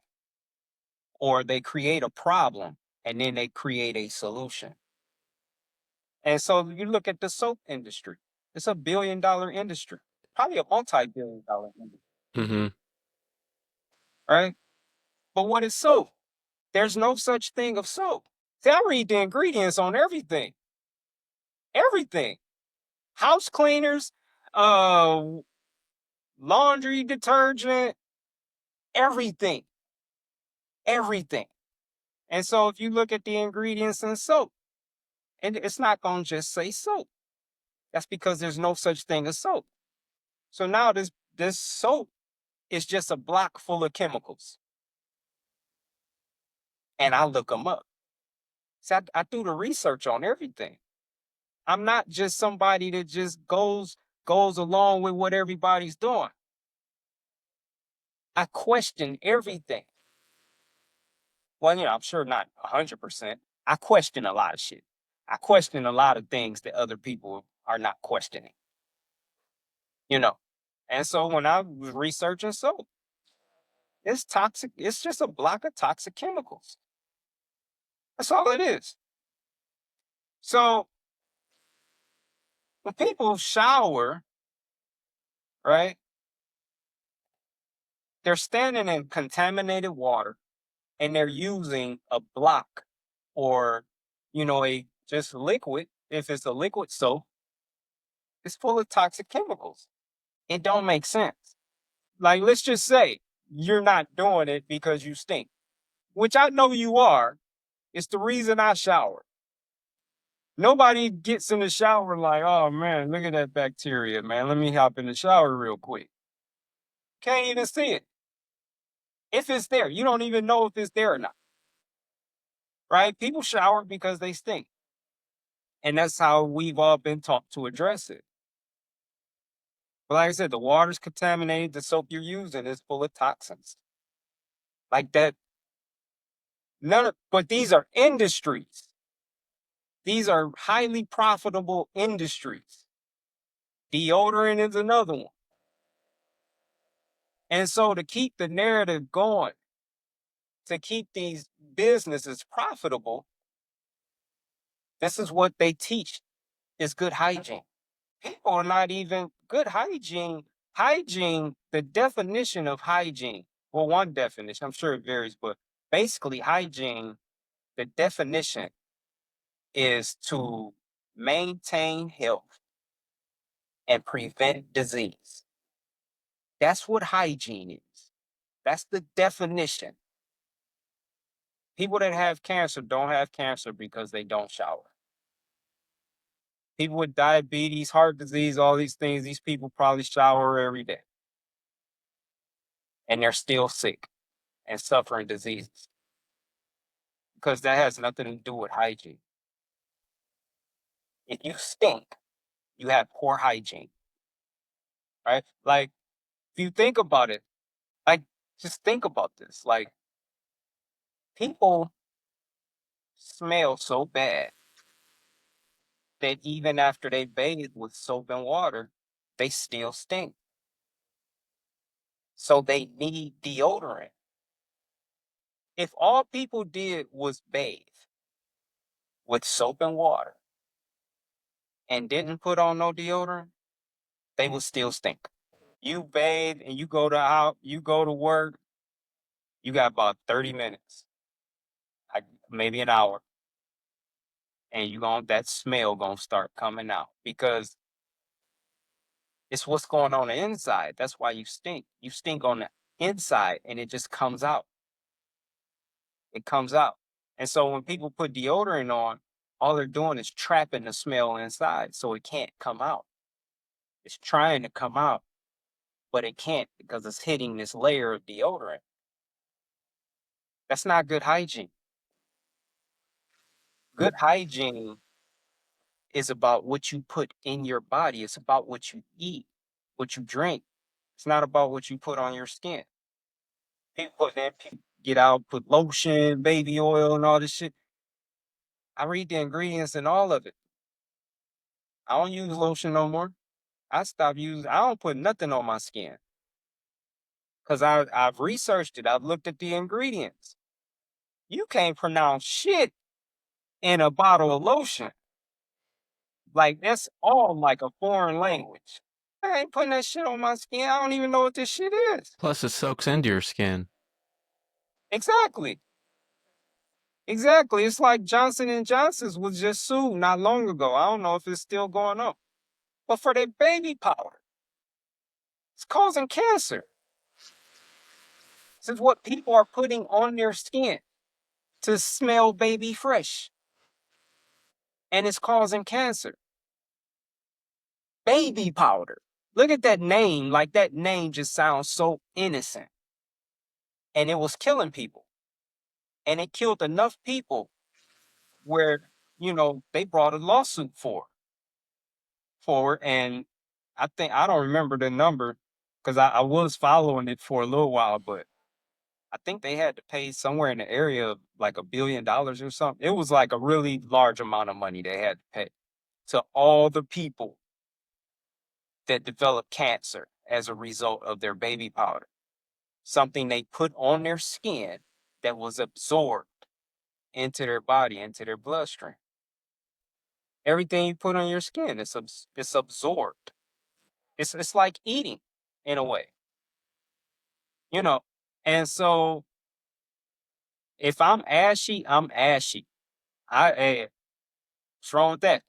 or they create a problem and then they create a solution. And so you look at the soap industry, it's a $1 billion industry, probably a multi-billion-dollar industry, Mm-hmm. right? But what is soap? There's no such thing of soap. See, I read the ingredients on everything, everything. House cleaners, uh, laundry detergent, everything, everything. And so if you look at the ingredients in soap, and it's not going to just say soap. That's because there's no such thing as soap. So now this soap is just a block full of chemicals, and I look them up. See, I do the research on everything. I'm not just somebody that just goes along with what everybody's doing. I question everything. Well, I'm sure not 100%. I question a lot of shit. I question a lot of things that other people are not questioning, you know. And so when I was researching soap, it's toxic. It's just a block of toxic chemicals. That's all it is. So when people shower, right, they're standing in contaminated water and they're using a block or, a just liquid. If it's a liquid soap, it's full of toxic chemicals. It don't make sense. Like, let's just say you're not doing it because you stink, which I know you are. It's the reason I shower. Nobody gets in the shower like, oh man, look at that bacteria, man. Let me hop in the shower real quick. Can't even see it. If it's there, you don't even know if it's there or not, right? People shower because they stink. And that's how we've all been taught to address it. But like I said, the water's contaminated, the soap you're using is full of toxins. Like that, but these are industries. These are highly profitable industries. Deodorant is another one. And so to keep the narrative going, to keep these businesses profitable, this is what they teach is good hygiene. People are not even good hygiene. Hygiene, the definition of hygiene, well, one definition, I'm sure it varies, but basically hygiene, the definition is to maintain health and prevent disease. That's what hygiene is. That's the definition. People that have cancer don't have cancer because they don't shower. People with diabetes, heart disease, all these things, these people probably shower every day and they're still sick and suffering diseases because that has nothing to do with hygiene. If you stink, you have poor hygiene, right? Like, if you think about it, like, just think about this. Like, people smell so bad that even after they bathe with soap and water, they still stink. So they need deodorant. If all people did was bathe with soap and water and didn't put on no deodorant, they would still stink. You bathe and you go to out, you go to work, you got about 30 minutes, like maybe an hour, and that smell gonna start coming out because it's what's going on the inside. That's why you stink. You stink on the inside and it just comes out. It comes out. And so when people put deodorant on, all they're doing is trapping the smell inside so it can't come out. It's trying to come out, but it can't because it's hitting this layer of deodorant. That's not good hygiene. Good hygiene is about what you put in your body. It's about what you eat, what you drink. It's not about what you put on your skin. People get out, put lotion, baby oil, and all this shit. I read the ingredients and all of it. I don't use lotion no more. I don't put nothing on my skin because I've researched it. I've looked at the ingredients. You can't pronounce shit in a bottle of lotion. Like that's all like a foreign language. I ain't putting that shit on my skin. I don't even know what this shit is. Plus, it soaks into your skin. Exactly. Exactly. It's like Johnson and Johnson's was just sued not long ago. I don't know if it's still going on. But for their baby powder, it's causing cancer. This is what people are putting on their skin to smell baby fresh. And it's causing cancer. Baby powder. Look at that name. Like that name just sounds so innocent. And it was killing people. And it killed enough people where, they brought a lawsuit forward. And I don't remember the number because I was following it for a little while, but I think they had to pay somewhere in the area of like $1 billion or something. It was like a really large amount of money they had to pay to all the people that developed cancer as a result of their baby powder. Something they put on their skin that was absorbed into their body, into their bloodstream. Everything you put on your skin, it's absorbed. It's like eating in a way, you know. And so if I'm ashy, I'm ashy. What's wrong with that?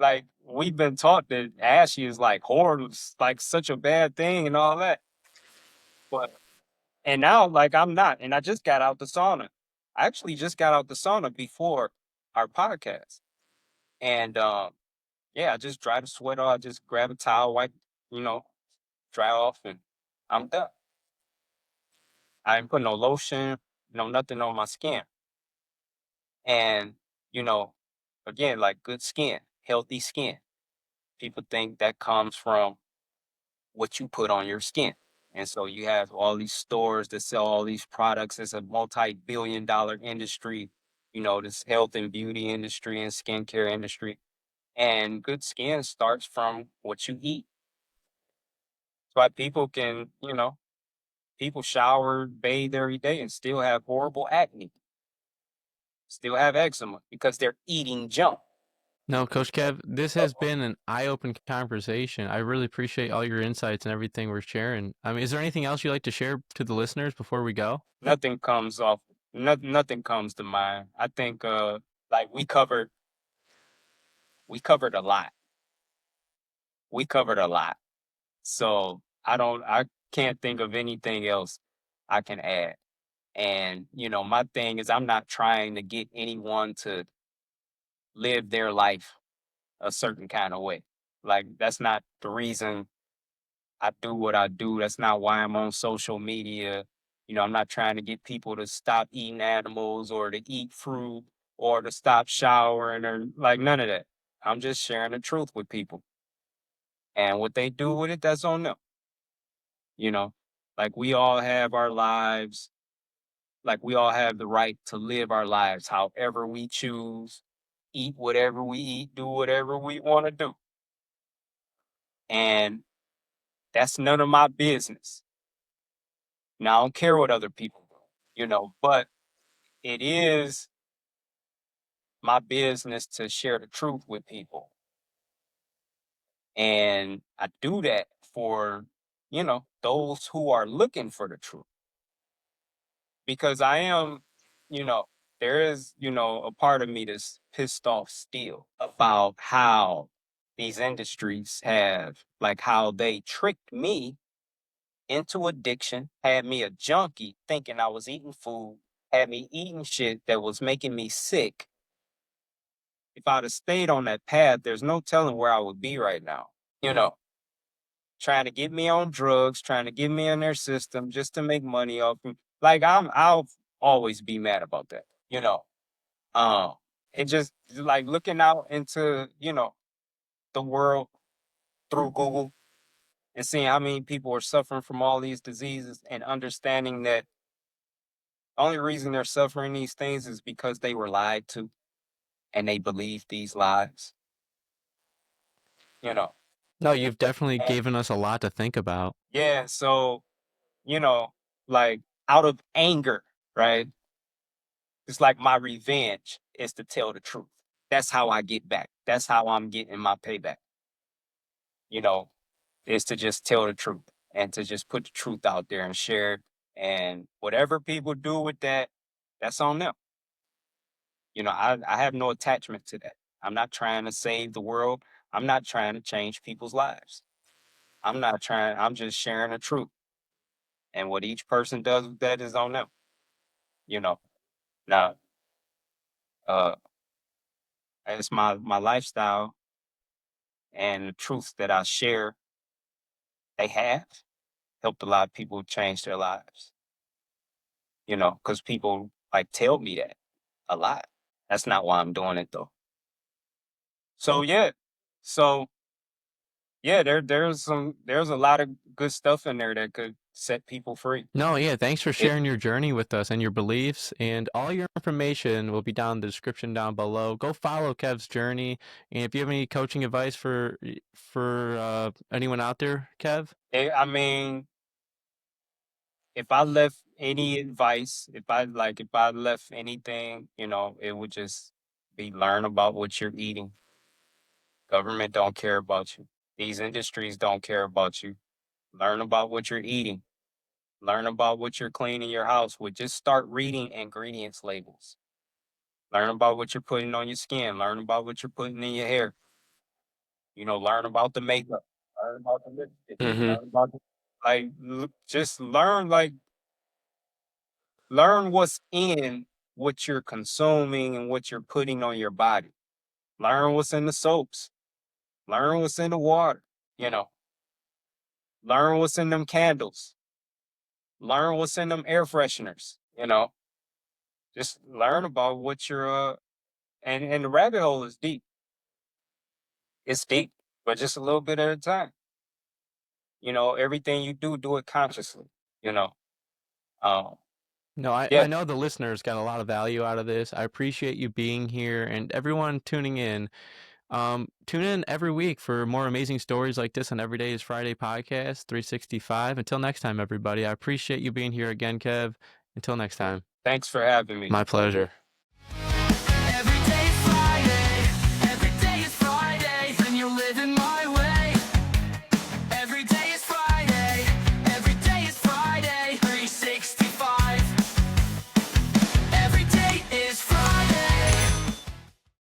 Like we've been taught that ashy is like horrible, it's like such a bad thing and all that. But now like I'm not, and I just got out the sauna. I actually just got out the sauna before our podcast. And yeah, I just dry the sweat off. I just grab a towel, wipe, you know, dry off, and I'm done. I ain't put no lotion, no nothing on my skin. And, you know, again, like good skin, healthy skin. People think that comes from what you put on your skin. And so you have all these stores that sell all these products. It's a multi-billion-dollar industry, this health and beauty industry and skincare industry. And good skin starts from what you eat. That's why people can, people shower, bathe every day and still have horrible acne, still have eczema because they're eating junk. No, Coach Kev, this has been an eye-opening conversation. I really appreciate all your insights and everything we're sharing. I mean, is there anything else you'd like to share to the listeners before we go? Nothing comes off, nothing comes to mind. I think like we covered a lot. We covered a lot. So I can't think of anything else I can add. And, my thing is I'm not trying to get anyone to live their life a certain kind of way. Like that's not the reason I do what I do. That's not why I'm on social media. I'm not trying to get people to stop eating animals or to eat fruit or to stop showering or like none of that. I'm just sharing the truth with people. And what they do with it, that's on them. You know, like we all have our lives, like we all have the right to live our lives however we choose, eat whatever we eat, do whatever we want to do. And that's none of my business. Now, I don't care what other people do, but it is my business to share the truth with people. And I do that for, those who are looking for the truth. Because I am, you know, there is, a part of me that's pissed off still about how these industries have, like, how they tricked me into addiction, had me a junkie thinking I was eating food, had me eating shit that was making me sick. If I'd have stayed on that path, there's no telling where I would be right now. You know, trying to get me on drugs, trying to get me in their system just to make money off me. Like I'll always be mad about that. Um, it just like looking out into, the world through Google and seeing how many people are suffering from all these diseases and understanding that the only reason they're suffering these things is because they were lied to and they believe these lies, you know. No, you've definitely And given us a lot to think about. yeah, so, you know, like out of anger, right? It's like my revenge is to tell the truth. That's how I get back. That's how I'm getting my payback, you know, is to just tell the truth and to just put the truth out there and share it. And whatever people do with that, that's on them. I have no attachment to that. I'm not trying to save the world. I'm not trying to change people's lives. I'm just sharing the truth. And what each person does with that is on them. You know, now, uh, it's my lifestyle and the truths that I share, they have helped a lot of people change their lives, because people like tell me that a lot. That's not why I'm doing it though. So yeah. So yeah, there's a lot of good stuff in there that could set people free. No, yeah, thanks for It sharing your journey with us and your beliefs. And all your information will be down in the description down below. Go follow Kev's journey. And if you have any coaching advice for anyone out there, Kev? I mean, if I left any advice, if I left anything, it would just be learn about what you're eating. Government don't care about you. These industries don't care about you. Learn about what you're eating. Learn about what you're cleaning your house with. Just start reading ingredients labels. Learn about what you're putting on your skin. Learn about what you're putting in your hair. Learn about the makeup. Learn about the lipstick. Mm-hmm. Learn about just learn what's in. what you're consuming and what you're putting on your body. Learn what's in the soaps. Learn what's in the water. You know, learn what's in them candles. Learn what's in them air fresheners. Just learn about what you're and the rabbit hole is deep. It's deep, but just a little bit at a time. Everything you do, do it consciously. You know, um, No, I yeah. know the listeners got a lot of value out of this. I appreciate you being here and everyone tuning in. Tune in every week for more amazing stories like this on Every Day is Friday podcast 365. Until next time, everybody. I appreciate you being here again, Kev. Until next time. Thanks for having me. My pleasure.